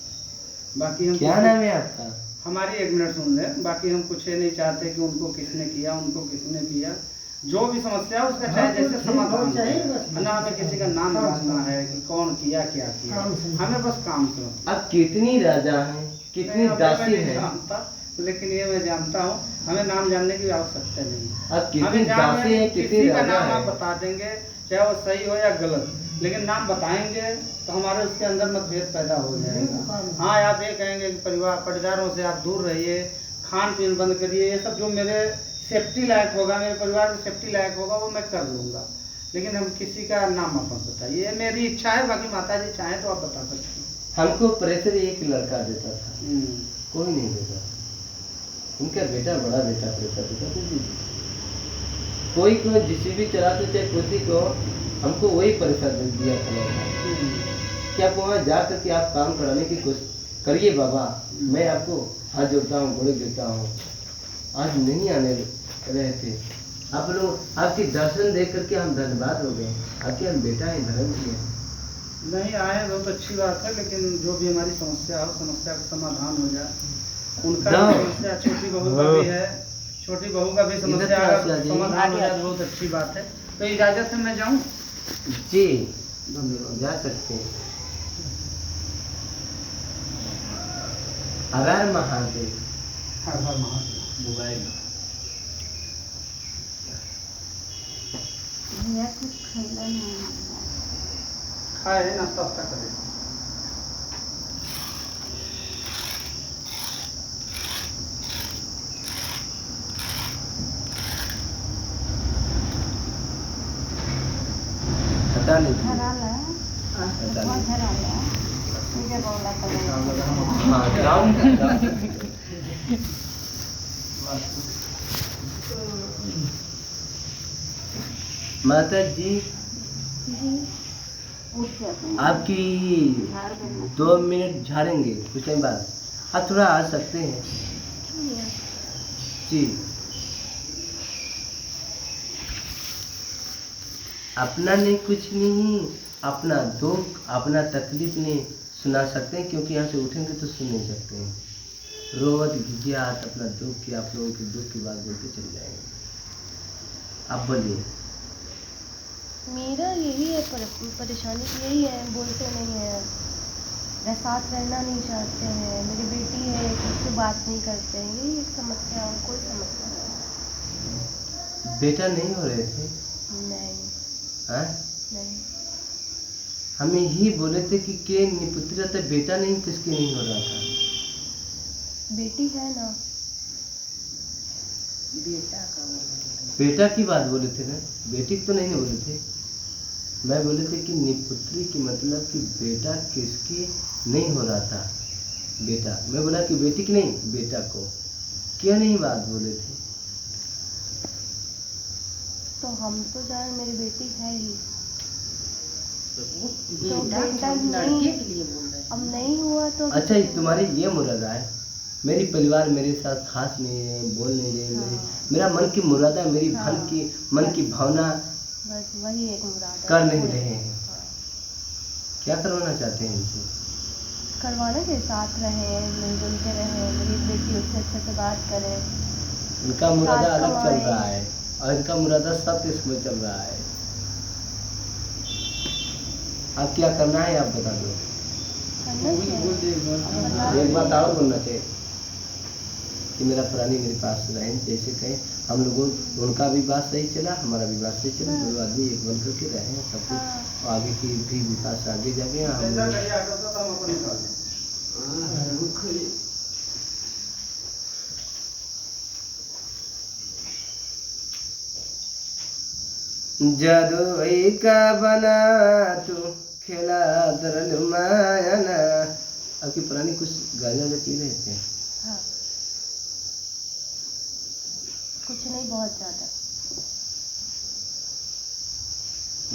बाकी हम क्या नाम है आपका? हमारी 1 मिनट सुन ले, बाकी हम कुछ ये नहीं चाहते कि उनको किसने किया, उनको किसने किया, जो भी समस्या है उसका चाहे जैसे समाधान हो, ना हमें किसी का नाम जानना है कि कौन किया क्या किया, हमें बस काम से मतलब। अब कितनी राजा हैं, कितनी नहीं, अभी दासी मैं नहीं हैं, जानता, लेकिन ये मैं जानता हूँ, हमें नाम जानने की आवश्यकता नहीं है। अब कितनी हमें जान दासी हैं, कितनी किसी का राजा नाम आप हैं। बता देंगे, चाहे वो सही हो या गलत, लेकिन नाम बताएंगे तो हमारे उसके अंदर मतभेद पैदा हो जाएगा। हाँ, आप ये कहेंगे कि परिवारों से आप दूर रहिए, खान पीन बंद करिए, ये सब जो मेरे सेफ्टी लायक होगा, मेरे परिवार में सेफ्टी लायक होगा, वो मैं कर लूँगा, लेकिन हम किसी का नाम आप मत बताइए, ये मेरी इच्छा है। बाकी माता जी चाहें तो आप बता सकते हैं। हमको प्रेशर एक लड़का देता था, कोई नहीं देता। उनका बेटा बड़ा बेटा प्रेशर देता था। कोई को जिसे चलाते थे, किसी को हमको वही प्रेशर दिया था लड़का। क्या आप वहाँ जा करके आप काम कराने की कोशिश करिए बाबा, मैं आपको हाथ जोड़ता हूँ, घोड़े देता हूँ। आज नहीं आने रहे थे आप लोग, आपके दर्शन देख करके हम धन्यवाद हो गए, आपके हम बेटा है, धर्म किए। नहीं आए बहुत अच्छी बात है, लेकिन जो भी हमारी समस्या हो, समस्या का समाधान हो जाए। उनका भी समस्या, छोटी बहू का भी है, छोटी बहू का भी समस्या अगर समाधान हो जाए तो बहुत अच्छी बात है। तो इजाजत है, मैं जाऊँ? जी जा सकते हैं। हर हर महादेव। हर हर महादेव। मोबाइल भैया कुछ खैला नहीं है। खाए है, नाश्ता वास्ता करे। पता नहीं धरा ला, बहुत धरा ला, मुझे बोला तो हाँ जाऊँ। माता जी जी उठ जाते आपकी झाड़ देना। 2 मिनट झाड़ेंगे कुछ टाइम बाद, आप थोड़ा आ सकते हैं जी। अपना नहीं, कुछ नहीं, अपना दुख अपना तकलीफ नहीं सुना सकते हैं, क्योंकि यहाँ से उठेंगे तो सुन नहीं सकते हैं। रोज घिघियात अपना दुख की, आप लोगों के दुख की बात बोलते चले जाएंगे। आप बोलिए। मेरा यही है, परेशानी यही है, बोलते नहीं है, साथ रहना नहीं चाहते हैं, मेरी बेटी है उससे बात नहीं करते हैं, यही एक समस्या और कोई समस्या नहीं। बेटा नहीं हो रहे थे? नहीं हाँ, नहीं, हमें ही बोले थे कि के निपुत्र तो बेटा नहीं, किसके नहीं हो रहा था? बेटी है ना। बेटा की बात बोले थे ना, बेटी की तो नहीं बोले थे। मैं बोले थे कि निपुत्री की मतलब कि बेटा किसकी नहीं हो रहा था। बेटा, मैं बोला कि बेटी की नहीं, बेटा को क्या नहीं बात बोले थे। तो हम तो जाने मेरी बेटी है ही, तो बेटा नहीं, अब नहीं हुआ तो अच्छा, तुम्हारी ये मुरादा है? मेरी परिवार मेरे साथ खास नहीं है, बोल नहीं रहे, मेरा मन की मुरादा, मेरी मन की भावना बस वही एक मुराद है। कर नहीं रहे हैं। क्या करवाना चाहते हैं इनसे? करवाने के साथ रहे, मिलजुल के रहे, मेरी बेटी उससे अच्छे से बात करे। इनका मुरादा साथ अलग चल कमाए। रहा है और इनका मुरादा सब इसमें चल रहा है। अब क्या करना है आप बता दो। करना चाहिए। अब बता एक बात और बोलना चाहिए कि मेरा प्राणी मेरे पास रहे, जैसे कहें हम लोगों, उनका भी बात सही चला, हमारा भी बात सही चला, दोनों आदमी एक बन करके रहे हैं, सब कुछ आगे की भी विकास आगे जाके हम जैसा लोग। कहिए ऑटो तो हम अपन निकाल दें। जादू का बना तू खेला दरल मायना। आपकी पुरानी कुछ गाने वाले पी रहे थे? हाँ, कुछ नहीं, बहुत ज़्यादा।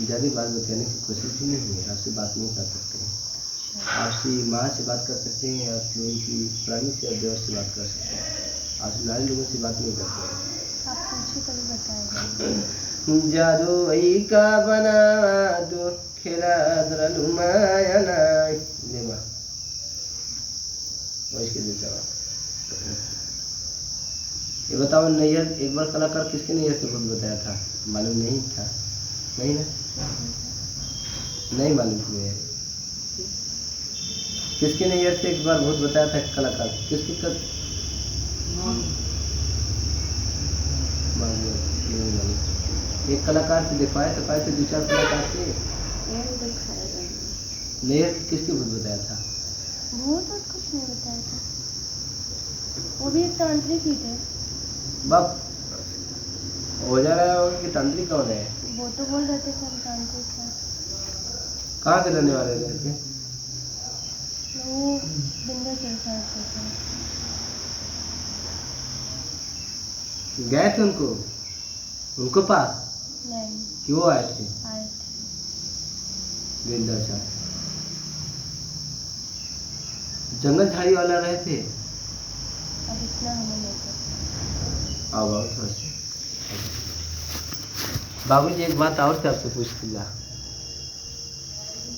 ज़्यादा बात बताने की कोशिश भी नहीं है, आपसे बात नहीं कर सकते हैं। आपसी माँ से बात कर सकते हैं, आप लोगों की पुरानी से और देवर से बात कर सकते हैं, आप नारी लोगों से बात नहीं करते हैं। आप पूछे कभी बताएंगे। जादू का बना दो खेला दरल मायना। ले माँ इसके लिए जवाब ये बताओ, नैयर एक बार कलाकार किसके नैयर से खुद बताया था? मालूम नहीं था? नहीं ना, नहीं मालूम तुम्हें? किसके नैयर से एक बार बहुत बताया था कलाकार? किसकी मालूम? एक कलाकार से दिखाए तो पाए थे, 2-4 कलाकार थे। नैयर किसकी बहुत बताया था? वो तो कुछ नहीं बताया था, वो भी एक तांत्रिक ही थे। बाप हो जा रहा होगा कि तांत्रिक कौन है? वो तो बोल रहे थे कि हम तांत्रिक हैं। कहाँ के रहने वाले थे? वो विंध्याचल साइड से थे। गए थे उनको पास नहीं, कि वो आए थे? आए थे। विंध्याचल जंगल झाड़ी वाला रहे थे। अब इतना हमें नहीं पता। आओ थोड़ा सा बाबू जी, एक बात और से आपसे पूछती जा,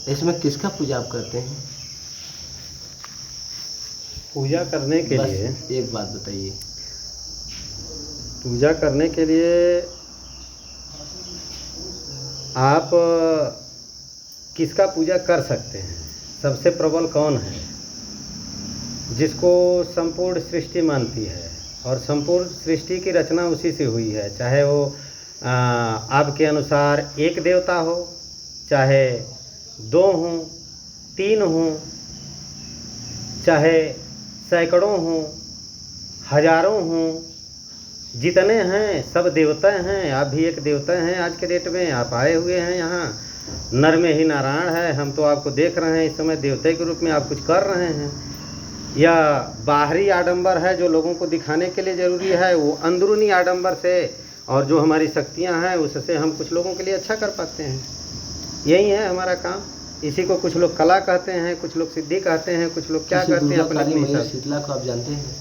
इसमें किसका पूजा आप करते हैं? पूजा करने के बस लिए, एक बात बताइए। पूजा करने के लिए आप किसका पूजा कर सकते हैं? सबसे प्रबल कौन है? जिसको संपूर्ण सृष्टि मानती है और संपूर्ण सृष्टि की रचना उसी से हुई है, चाहे वो आपके अनुसार एक देवता हो, चाहे 2 हों, 3 हों, चाहे सैकड़ों हों, हजारों हों, जितने हैं सब देवता हैं। आप भी एक देवता हैं। आज के डेट में आप आए हुए हैं यहाँ, नर में ही नारायण है। हम तो आपको देख रहे हैं इस समय देवता के रूप में आप कुछ कर रहे हैं। या बाहरी आडंबर है जो लोगों को दिखाने के लिए ज़रूरी है, वो अंदरूनी आडंबर से और जो हमारी शक्तियां हैं उससे हम कुछ लोगों के लिए अच्छा कर पाते हैं। यही है हमारा काम। इसी को कुछ लोग कला कहते हैं, कुछ लोग सिद्धि कहते हैं, कुछ लोग क्या कहते हैं अपने अपने हिसाब से। शीतला को आप जानते हैं?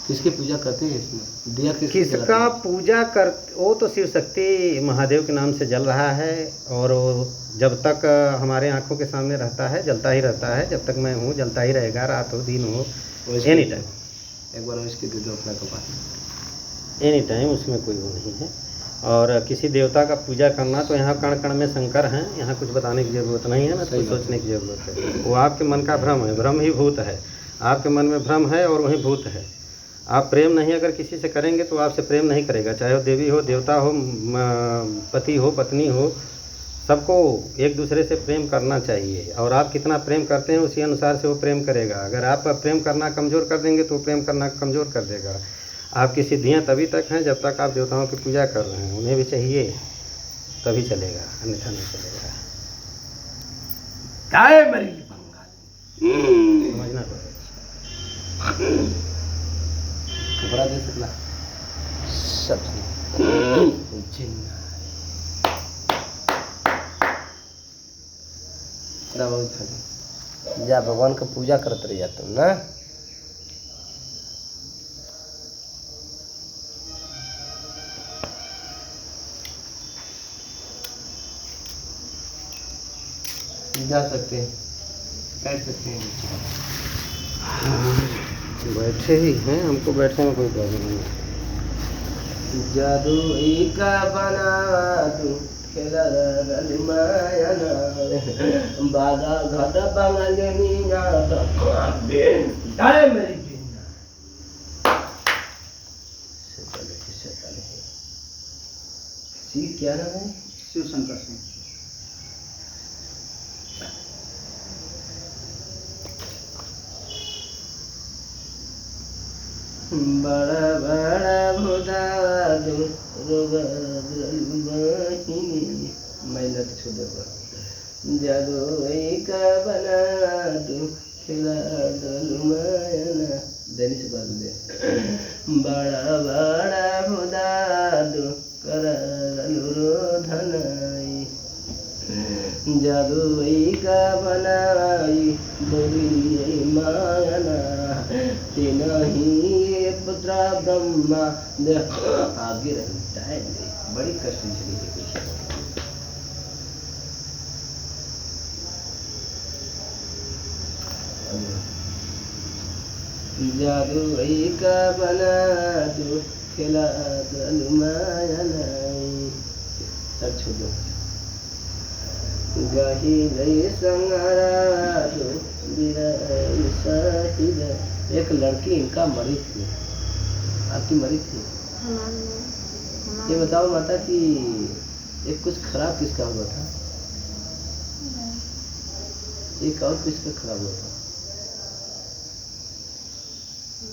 किसकी पूजा करते हैं इसमें? दिया किसका पूजा कर? वो तो शिव शक्ति महादेव के नाम से जल रहा है और वो जब तक हमारे आंखों के सामने रहता है जलता ही रहता है। जब तक मैं हूँ जलता ही रहेगा, रात हो दिन हो, एनी टाइम। एक बार इसके दे दो अपना कपाल। एनी टाइम, उसमें कोई वो नहीं है। और किसी देवता का पूजा करना तो यहाँ कण कण में शंकर हैं, यहाँ कुछ बताने की ज़रूरत नहीं है ना, कुछ सोचने की ज़रूरत है। वो आपके मन का भ्रम है, भ्रम ही भूत है। आपके मन में भ्रम है और वही भूत है। आप प्रेम नहीं अगर किसी से करेंगे तो आपसे प्रेम नहीं करेगा, चाहे वो देवी हो, देवता हो, पति हो, पत्नी हो, सबको एक दूसरे से प्रेम करना चाहिए। और आप कितना प्रेम करते हैं उसी अनुसार से वो प्रेम करेगा। अगर आप प्रेम करना कमज़ोर कर देंगे तो प्रेम करना कमज़ोर कर देगा। आपकी सिद्धियां तभी तक हैं जब तक आप देवताओं की पूजा कर रहे हैं, उन्हें भी चाहिए तभी चलेगा, अन्यथा नहीं चलेगा। समझना पड़ेगा। कपड़ा दे सकला सब जा भगवान का पूजा करते रहिए तुम ना। जा सकते हैं, बैठ सकते हैं। बैठे ही हैं, हमको बैठने में कोई प्रॉब्लम नहीं है। जादू का बना दूं खेला मायना बागा घाट बांगले मीना डाले मेरी बिन्ना शैतान है। क्या नाम है? शिव शंकर सिंह। बड़ा बड़ा भुदा मेहनत छोड़ जादू का बना दू खिला मायना देनी से बात दे बड़ा बड़ा भुदा दू कर धनाई जादू का बनाई बोली मायना तीन ही पुत्र ब्रह्मा दे आगे रहता है। बड़ी कष्ट चली है जादू का बना दो खिला माया नहीं छोड़ो गाही गई संगारा दो एक लड़की इनका मरी थी, आपकी मरी थी। ये बताओ माता कि एक कुछ खराब किसका हुआ था? एक और किसका खराब हुआ था?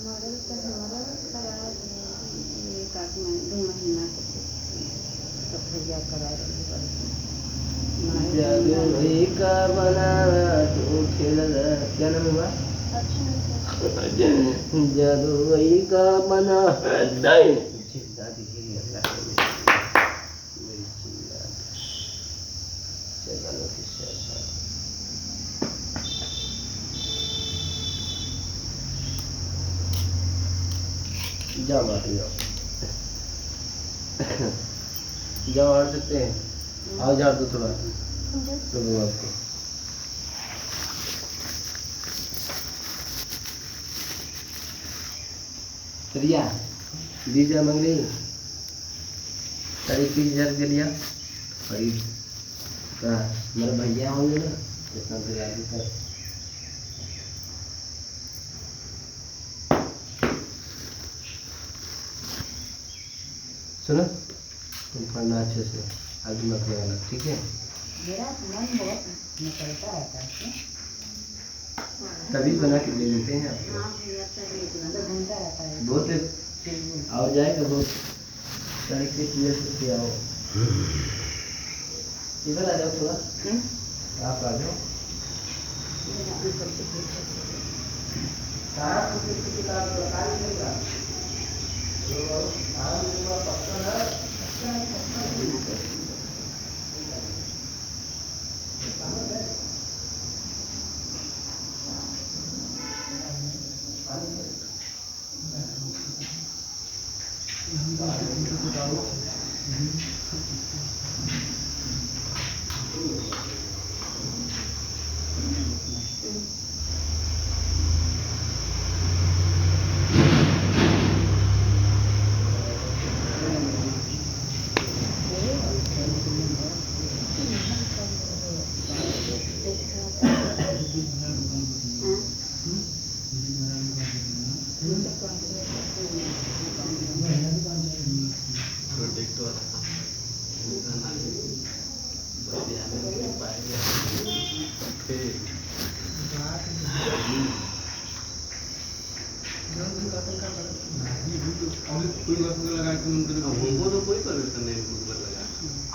मॉडल तो हमारा खराब है, एक आदमी 2 महीना के सफैया करा रही जादू का बना तो खेल क्या नाम हुआ? जादू का बना जिंदा दी अल्लाह मेरी जिंदा चलो की शैतान जाओ माटी जाओ जाओ आ सकते हैं। आओ झाड़ दो थोड़ा प्रभु आपको। रिया 20,000 मांग रही 30,000 के लिया करीब मेरे भैया होंगे ना इतना तो याद कर। सुनो तुम पढ़ना अच्छे से आगे मत लगाना ठीक है। मेरा मन बहुत निकलता रहता है तभी बना के ले लेते हैं आपको। घूमता रहता है बहुत आओ जाएगा बहुत सारे के से आओ इधर आ जाओ थोड़ा आप आ जाओ। सारा कुछ किताब बता ही देगा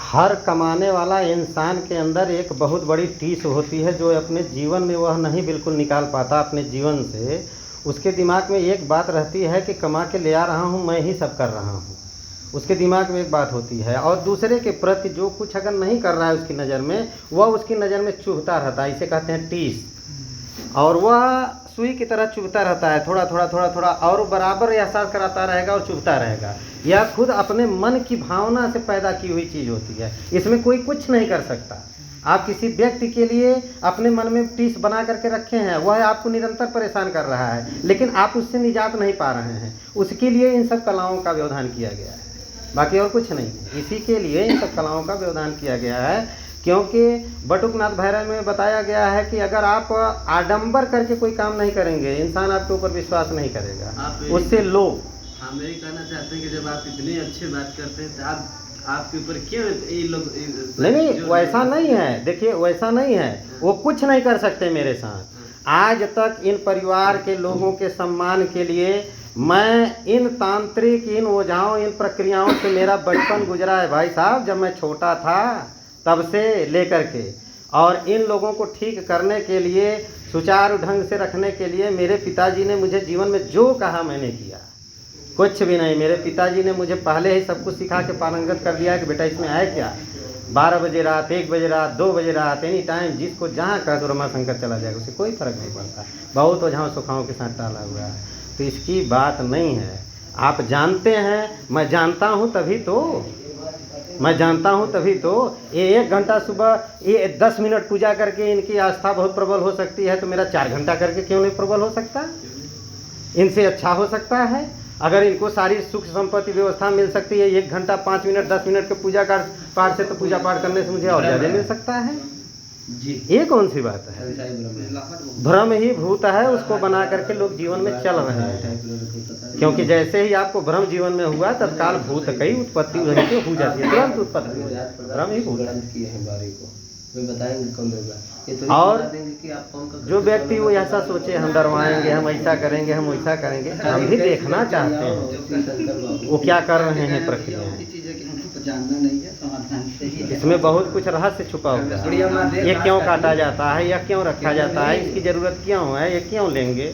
हर कमाने वाला इंसान के अंदर एक बहुत बड़ी टीस होती है जो अपने जीवन में वह नहीं बिल्कुल निकाल पाता अपने जीवन से। उसके दिमाग में एक बात रहती है कि कमा के ले आ रहा हूँ, मैं ही सब कर रहा हूँ। उसके दिमाग में एक बात होती है और दूसरे के प्रति जो कुछ अगर नहीं कर रहा है उसकी नज़र में, वह उसकी नज़र में चुभता रहता है। इसे कहते हैं टीस। और वह सुई की तरह चुभता रहता है, थोड़ा थोड़ा थोड़ा थोड़ा, और बराबर एहसास कराता रहेगा और चुभता रहेगा। यह खुद अपने मन की भावना से पैदा की हुई चीज़ होती है, इसमें कोई कुछ नहीं कर सकता। आप किसी व्यक्ति के लिए अपने मन में टीस बना करके रखे हैं, वह आपको निरंतर परेशान कर रहा है, लेकिन आप उससे निजात नहीं पा रहे हैं। उसके लिए इन सब कलाओं का व्यवधान किया गया है। बाकी और कुछ नहीं है। इसी के लिए इन सब कलाओं का व्यवधान किया गया है, क्योंकि बटुकनाथ भैरव में बताया गया है कि अगर आप आडंबर करके कोई काम नहीं करेंगे, इंसान आपके ऊपर विश्वास नहीं करेगा, उससे लोभ। हम यही कहना चाहते हैं कि जब आप इतनी अच्छी बात करते हैं तो आपके ऊपर क्यों ये लोग नहीं वैसा नहीं है। देखिए वैसा नहीं है, वो कुछ नहीं कर सकते मेरे साथ। आज तक इन परिवार के लोगों के सम्मान के लिए मैं इन तांत्रिक, इन ओझाओं, इन प्रक्रियाओं से मेरा बचपन गुजरा है भाई साहब। जब मैं छोटा था तब से लेकर के, और इन लोगों को ठीक करने के लिए, सुचारू ढंग से रखने के लिए मेरे पिताजी ने मुझे जीवन में जो कहा मैंने किया, कुछ भी नहीं। मेरे पिताजी ने मुझे पहले ही सब कुछ सिखा के पारंगत कर दिया कि बेटा इसमें है क्या। 12 बजे रात, 1 बजे रात, 2 बजे रात, एनी टाइम जिसको जहाँ कह दो रमाशंकर चला जाएगा, उसे कोई फर्क नहीं पड़ता। बहुत ओझाओं सुखाओं के साथ डाला हुआ है, तो इसकी बात नहीं है। आप जानते हैं, मैं जानता हूँ तभी तो, मैं जानता हूँ तभी तो। ये 1 घंटा सुबह, ये 10 मिनट पूजा करके इनकी आस्था बहुत प्रबल हो सकती है, तो मेरा 4 घंटा करके क्यों नहीं प्रबल हो सकता? इनसे अच्छा हो सकता है। अगर इनको सारी सुख संपत्ति व्यवस्था मिल सकती है 1 घंटा 5 मिनट 10 मिनट के पूजा पाठ से, तो पूजा पाठ करने से मुझे और ज़्यादा मिल सकता है जी। ये कौन सी बात है? भ्रम ही भूत है, उसको बना करके लोग जीवन में चल रहे हैं। क्योंकि जैसे ही आपको भ्रम जीवन में हुआ, तत्काल भूत कई उत्पत्ति वहीं से हो जाती है, तुरंत उत्पत्ति हो जाती है। भ्रम ही भूत है। और जो व्यक्ति वो ऐसा सोचे हम डरवाएंगे, हम ऐसा करेंगे, हम वैसा करेंगे, हम भी देखना चाहते हैं वो क्या कर रहे हैं प्रक्रिया। जानना नहीं है, समाधान से ही है। इसमें बहुत कुछ रहस्य छुपा हुआ है। ये क्यों काटा जाता है, या क्यों रखा जाता है, इसकी ज़रूरत क्यों है, ये क्यों लेंगे,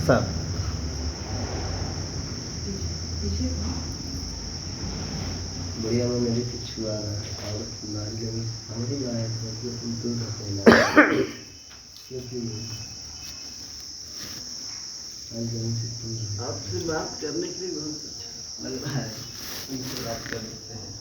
सब। बढ़िया में मेरी कुछ हुआ ना, और नारी लोग हमारी माया तो तुम दूर रखो ना, क्योंकि आपसे बात करने के लिए बहुत अच्छा लग रहा है। इनसे बात करते हैं,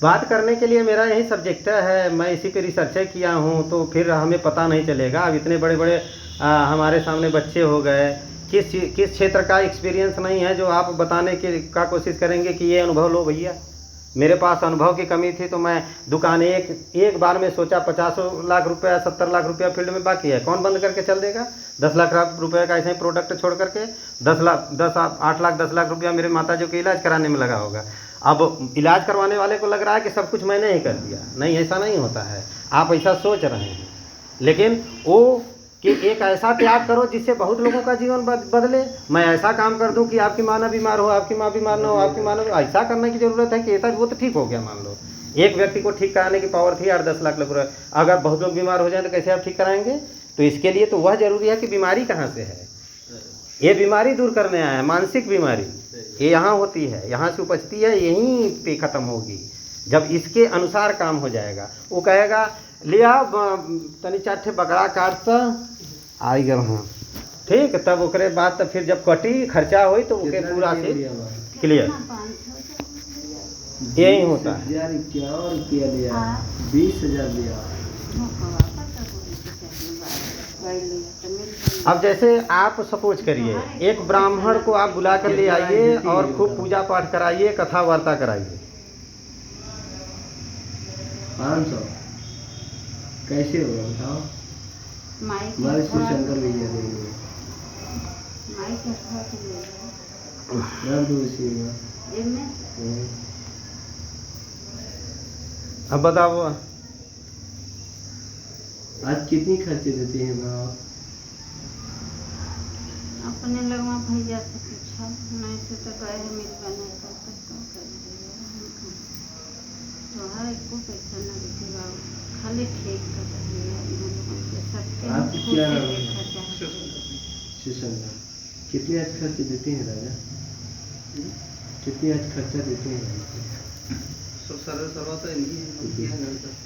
बात करने के लिए मेरा यही सब्जेक्ट है, मैं इसी पे रिसर्च किया हूँ, तो फिर हमें पता नहीं चलेगा। अब इतने बड़े बड़े हमारे सामने बच्चे हो गए, किस क्षेत्र का एक्सपीरियंस नहीं है जो आप बताने का कोशिश करेंगे कि ये अनुभव लो भैया। मेरे पास अनुभव की कमी थी, तो मैं दुकान एक बार में सोचा 50 लाख रुपया 70 लाख रुपया फील्ड में बाकी है, कौन बंद करके चल देगा? 10 लाख रुपये का ऐसे ही प्रोडक्ट छोड़ करके 8 लाख 10 लाख रुपया मेरे माता जी को इलाज कराने में लगा होगा। अब इलाज करवाने वाले को लग रहा है कि सब कुछ मैंने ही कर दिया। नहीं, ऐसा नहीं होता है। आप ऐसा सोच रहे हैं, लेकिन वो कि एक ऐसा त्याग करो जिससे बहुत लोगों का जीवन बदले। मैं ऐसा काम कर दूं कि आपकी माँ ना बीमार हो, आपकी माँ बीमार ना हो, आपकी माँ ना, ऐसा करने की ज़रूरत है कि ऐसा वो तो ठीक हो गया। मान लो एक व्यक्ति को ठीक कराने की पावर थी 8-10 लाख रुपये, अगर बहुत लोग बीमार हो जाए तो कैसे आप ठीक कराएंगे? तो इसके लिए तो वह जरूरी है कि बीमारी कहाँ से है, ये बीमारी दूर करने आया है। मानसिक बीमारी ये यहाँ होती है, यहाँ से उपजती है, यहीं पे ख़त्म होगी। जब इसके अनुसार काम हो जाएगा, वो कहेगा लिया तनी 4 बकरा काटता आई गल, हाँ ठीक। तब ओकरे बाद तब फिर जब कटी खर्चा हुई तो ओके पूरा से क्लियर। यही होता है। 1051 रुपया लिया, 20,000 लिया। अब जैसे आप सपोज करिए, एक ब्राह्मण को आप बुला कर ले आइए और खूब पूजा पाठ कराइए, कथा वार्ता कराइए, 500 कैसे होगा बताओ? हमारे श्री शंकर भैया देंगे, अब बताओ आज कितनी खर्चे देते हैं आप? अपने लगवा भैया से पूछा, नहीं से तो कहे मेरी बना तो हर एक को पैसा न देगा, खाली ठीक कर आपकी क्या नाम है? शिशंकर। कितने आज खर्चे देते हैं राजा? कितनी आज खर्चा देते हैं?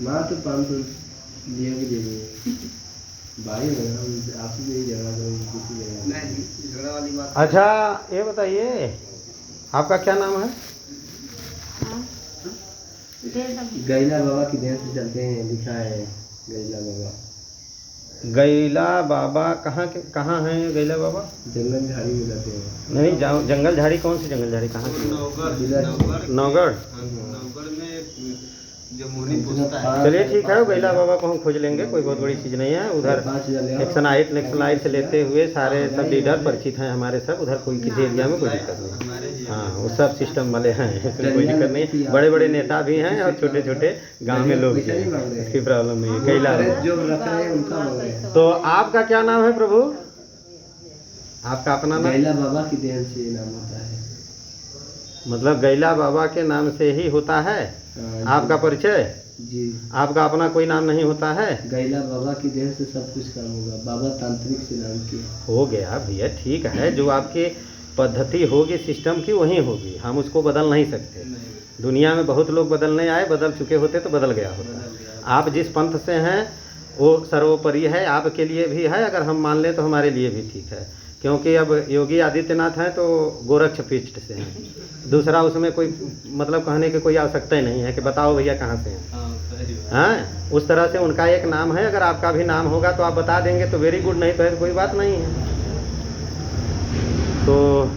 माँ तो 500 लिया भी दे देंगे भाई, आपसे भी झगड़ा नहीं, झगड़ा वाली बात। अच्छा ये बताइए आपका क्या नाम है? दे दो। गैला बाबा की देन से चलते हैं, लिखा है गैला बाबा। गैला बाबा कहाँ हैं गैला बाबा? जंगल झाड़ी में रहते हैं। नहीं जंगल झाड़ी, कौन सी जंगल झाड़ी कहाँ की? नौगढ़। चलिए ठीक है, गैला बाबा को हम खोज लेंगे, कोई बहुत बड़ी चीज़ नहीं है। उधर एक्शन 8 से लेते हुए सारे सब लीडर परिचित हैं हमारे सब, उधर कोई किसी एरिया में कोई दिक्कत नहीं। हाँ वो सब सिस्टम वाले हैं, इसमें कोई दिक्कत नहीं। बड़े बड़े नेता भी हैं और छोटे छोटे गांव में लोग भी हैं, इसकी प्रॉब्लम नहीं है। गैला जो रख रहे हैं उनका मांग रहे हैं। तो आपका क्या नाम है प्रभु? आपका अपना नाम? गैला बाबा की देन से नाम होता है। मतलब गैला बाबा के नाम से ही होता है आपका परिचय? जी। आपका अपना कोई नाम नहीं होता है? गैला बाबा की देन से सब कुछ काम होगा। बाबा तांत्रिक से नाम किए। हो गया भैया, ठीक है, जो आपकी पद्धति होगी सिस्टम की वही होगी, हम उसको बदल नहीं सकते। दुनिया में बहुत लोग बदलने आए, बदल चुके होते तो बदल गया होता। आप जिस पंथ से हैं वो सर्वोपरि है, आपके लिए भी है, अगर हम मान लें तो हमारे लिए भी ठीक है। क्योंकि अब योगी आदित्यनाथ हैं तो गोरक्ष पीठ से हैं, दूसरा उसमें कोई मतलब कहने की कोई आवश्यकता ही नहीं है कि बताओ भैया कहाँ से हैं। हाँ, उस तरह से उनका एक नाम है, अगर आपका भी नाम होगा तो आप बता देंगे तो वेरी गुड, नहीं तो कोई बात नहीं है। तो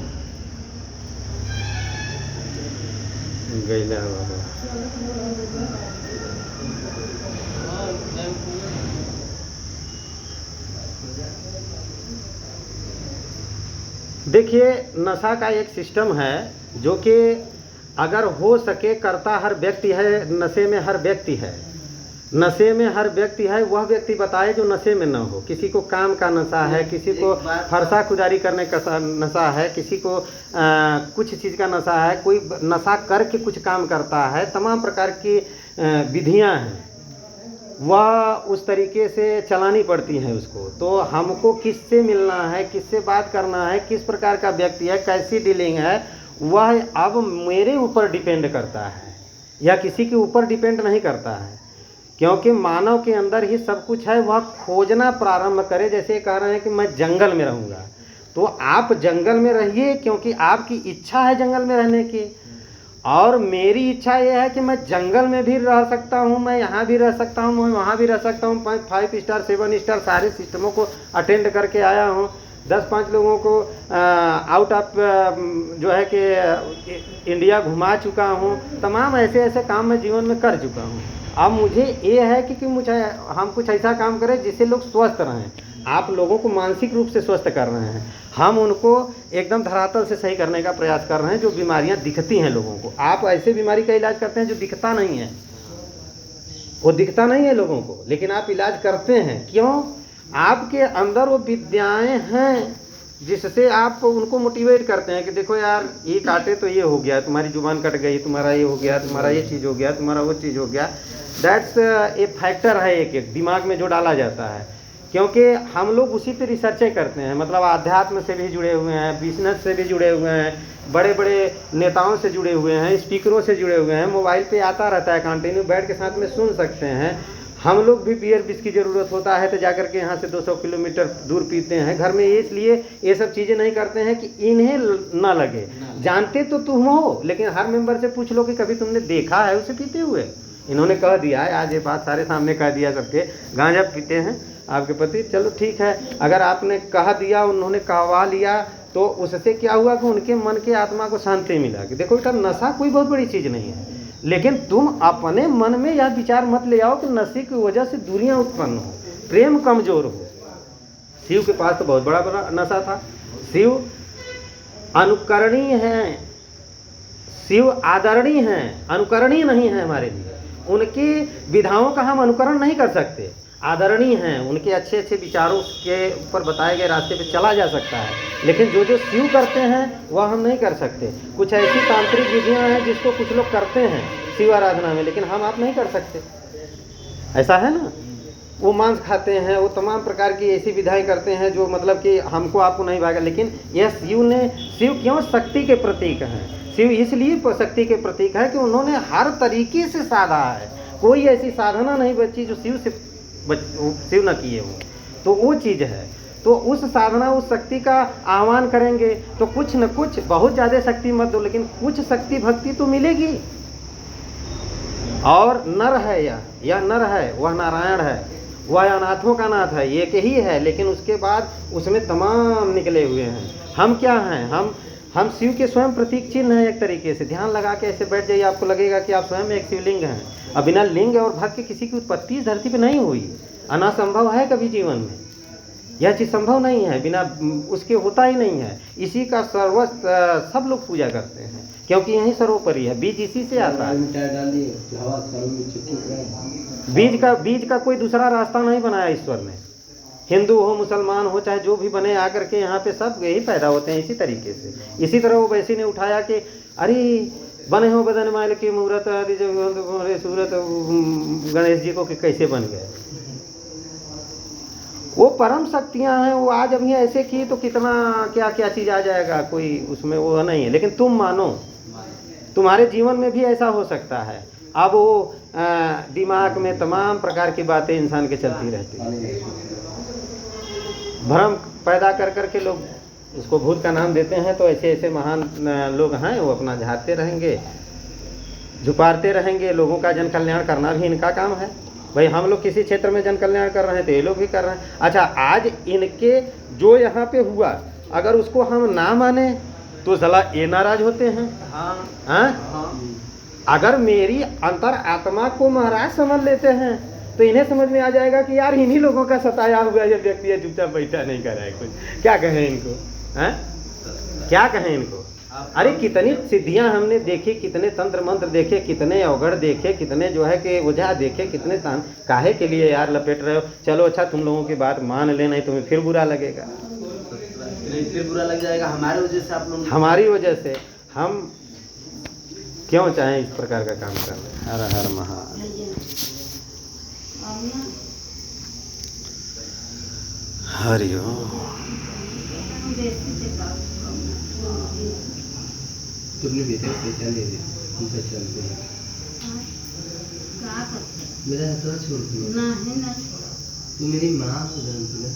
गैला बाबा देखिए, नशा का एक सिस्टम है जो कि अगर हो सके करता हर व्यक्ति है, नशे में हर व्यक्ति है, नशे में हर व्यक्ति है। वह व्यक्ति बताए जो नशे में न हो। किसी को काम का नशा है, किसी को फरसा खुदारी करने का नशा है, किसी को कुछ चीज़ का नशा है, कोई नशा करके कुछ काम करता है। तमाम प्रकार की विधियां हैं, वह उस तरीके से चलानी पड़ती है उसको। तो हमको किससे मिलना है, किससे बात करना है, किस प्रकार का व्यक्ति है, कैसी डीलिंग है, वह अब मेरे ऊपर डिपेंड करता है या किसी के ऊपर डिपेंड नहीं करता है। क्योंकि मानव के अंदर ही सब कुछ है, वह खोजना प्रारंभ करे। जैसे कह रहे हैं कि मैं जंगल में रहूँगा, तो आप जंगल में रहिए क्योंकि आपकी इच्छा है जंगल में रहने की। और मेरी इच्छा यह है कि मैं जंगल में भी रह सकता हूँ, मैं यहाँ भी रह सकता हूँ, मैं वहाँ भी रह सकता हूँ। 5 स्टार 7 स्टार सारे सिस्टमों को अटेंड करके आया हूँ। 10-5 लोगों को आउट ऑफ जो है कि इंडिया घुमा चुका हूँ। तमाम ऐसे ऐसे काम मैं जीवन में कर चुका हूँ। अब मुझे ये है कि मुझे हम कुछ ऐसा काम करें जिससे लोग स्वस्थ रहें। आप लोगों को मानसिक रूप से स्वस्थ कर रहे हैं, हम उनको एकदम धरातल से सही करने का प्रयास कर रहे हैं। जो बीमारियां दिखती हैं लोगों को, आप ऐसे बीमारी का इलाज करते हैं जो दिखता नहीं है, वो दिखता नहीं है लोगों को, लेकिन आप इलाज करते हैं। क्यों? आपके अंदर वो विद्याएं हैं जिससे आप उनको मोटिवेट करते हैं कि देखो यार, ये काटे तो ये हो गया, तुम्हारी जुबान कट गई, तुम्हारा ये हो गया, तुम्हारा ये चीज़ हो गया, तुम्हारा वो चीज़ हो गया। दैट्स ए फैक्टर है एक दिमाग में जो डाला जाता है। क्योंकि हम लोग उसी पे रिसर्चें करते हैं, मतलब आध्यात्म से भी जुड़े हुए हैं, बिजनेस से भी जुड़े हुए हैं, बड़े बड़े नेताओं से जुड़े हुए हैं, स्पीकरों से जुड़े हुए हैं। मोबाइल पे आता रहता है कंटिन्यू, बैठ के साथ में सुन सकते हैं। हम लोग भी बियर की ज़रूरत होता है तो जाकर के यहाँ से 200 किलोमीटर दूर पीते हैं घर में। इसलिए ये सब चीज़ें नहीं करते हैं कि इन्हें ना लगे। जानते तो तुम हो, लेकिन हर मेंबर से पूछ लो कि कभी तुमने देखा है उसे पीते हुए। इन्होंने कह दिया है, आज ये बात सारे सामने कह दिया सबके, गांजा पीते हैं आपके पति। चलो ठीक है, अगर आपने कह दिया, उन्होंने कहवा लिया, तो उससे क्या हुआ कि उनके मन के आत्मा को शांति मिला कि देखो बेटा, नशा कोई बहुत बड़ी चीज़ नहीं है। लेकिन तुम अपने मन में यह विचार मत ले आओ कि नशे की वजह से दूरियां उत्पन्न हो, प्रेम कमजोर हो। शिव के पास तो बहुत बड़ा बड़ा नशा था। शिव अनुकरणीय हैं, शिव आदरणीय हैं, अनुकरणीय नहीं है हमारे लिए। उनकी विधाओं का हम अनुकरण नहीं कर सकते, आदरणीय हैं। उनके अच्छे अच्छे विचारों के ऊपर बताए गए रास्ते पे चला जा सकता है, लेकिन जो जो शिव करते हैं वह हम नहीं कर सकते। कुछ ऐसी तांत्रिक विधियां हैं जिसको कुछ लोग करते हैं शिव आराधना में, लेकिन हम आप नहीं कर सकते। ऐसा है ना, वो मांस खाते हैं, वो तमाम प्रकार की ऐसी विधाएं करते हैं जो मतलब कि हमको आपको नहीं भागा। लेकिन यह शिव क्यों शक्ति के प्रतीक हैं। शिव इसलिए शक्ति के प्रतीक है कि उन्होंने हर तरीके से साधा है। कोई ऐसी साधना नहीं बची जो शिव न किए हो, तो वो चीज़ है। तो उस साधना, उस शक्ति का आह्वान करेंगे तो कुछ न कुछ, बहुत ज़्यादा शक्ति मत दो, लेकिन कुछ शक्ति भक्ति तो मिलेगी। और नर है, यह नर है, वह नारायण है, वह अनाथों का नाथ है, एक ही है, लेकिन उसके बाद उसमें तमाम निकले हुए हैं। हम क्या हैं? हम शिव के स्वयं प्रतीक चिन्ह हैं। एक तरीके से ध्यान लगा के ऐसे बैठ जाइए, आपको लगेगा कि आप स्वयं एक शिवलिंग हैं। अब बिना लिंग और भक्त के किसी की उत्पत्ति इस धरती पर नहीं हुई। अनासंभव है कभी जीवन में, यह चीज़ संभव नहीं है, बिना उसके होता ही नहीं है। इसी का सब लोग पूजा करते हैं, क्योंकि यही सर्वोपरि है। बीज इसी से आता है। बीज का कोई दूसरा रास्ता नहीं बनाया ईश्वर ने। हिंदू हो, मुसलमान हो, चाहे जो भी बने, आकर के यहाँ पे सब यही पैदा होते हैं इसी तरीके से। इसी तरह वो वैसे ने उठाया कि अरे बने हो बदन माल की मूर्त, आदि जब सूरत गणेश जी को कि कैसे बन गए। वो परम शक्तियाँ हैं, वो आज अभी ऐसे की तो कितना क्या क्या चीज़ आ जाएगा, कोई उसमें वो नहीं है। लेकिन तुम मानो, तुम्हारे जीवन में भी ऐसा हो सकता है। अब वो दिमाग में तमाम प्रकार की बातें इंसान के चलती रहती हैं, भ्रम पैदा कर करके लोग उसको भूत का नाम देते हैं। तो ऐसे ऐसे महान लोग हैं, वो अपना झाड़ते रहेंगे, झुपारते रहेंगे। लोगों का जन कल्याण करना भी इनका काम है। भाई हम लोग किसी क्षेत्र में जन कल्याण कर रहे हैं तो ये लोग भी कर रहे हैं। अच्छा, आज इनके जो यहाँ पे हुआ, अगर उसको हम ना माने तो सला ये नाराज होते हैं। हाँ? अगर मेरी अंतर आत्मा को महाराज समझ लेते हैं तो इन्हें समझ में आ जाएगा कि यार इन्हीं लोगों का सताया हुआ ये व्यक्ति है, चुपचाप बैठा नहीं कर रहा है कुछ। क्या कहें इनको? हैं? क्या कहें इनको? अरे कितनी सिद्धियां हमने देखी, कितने तंत्र मंत्र देखे, कितने अवगढ़ देखे, कितने जो है कि ओझा देखे, कितने तान। काहे के लिए यार लपेट रहे हो? चलो अच्छा, तुम लोगों की बात मान ले, नहीं तुम्हें फिर बुरा लगेगा। फिर बुरा लग जाएगा हमारी वजह से। आप लोग हमारी वजह से हम क्यों चाहें इस प्रकार का काम करना। हर हर महादेव। हरिओम। तुमने बेटे को पहचान ले लिया, तुम पहचानते हैं। मेरा तो छोड़ दो, ना है ना, तू मेरी माँ को जानती ना।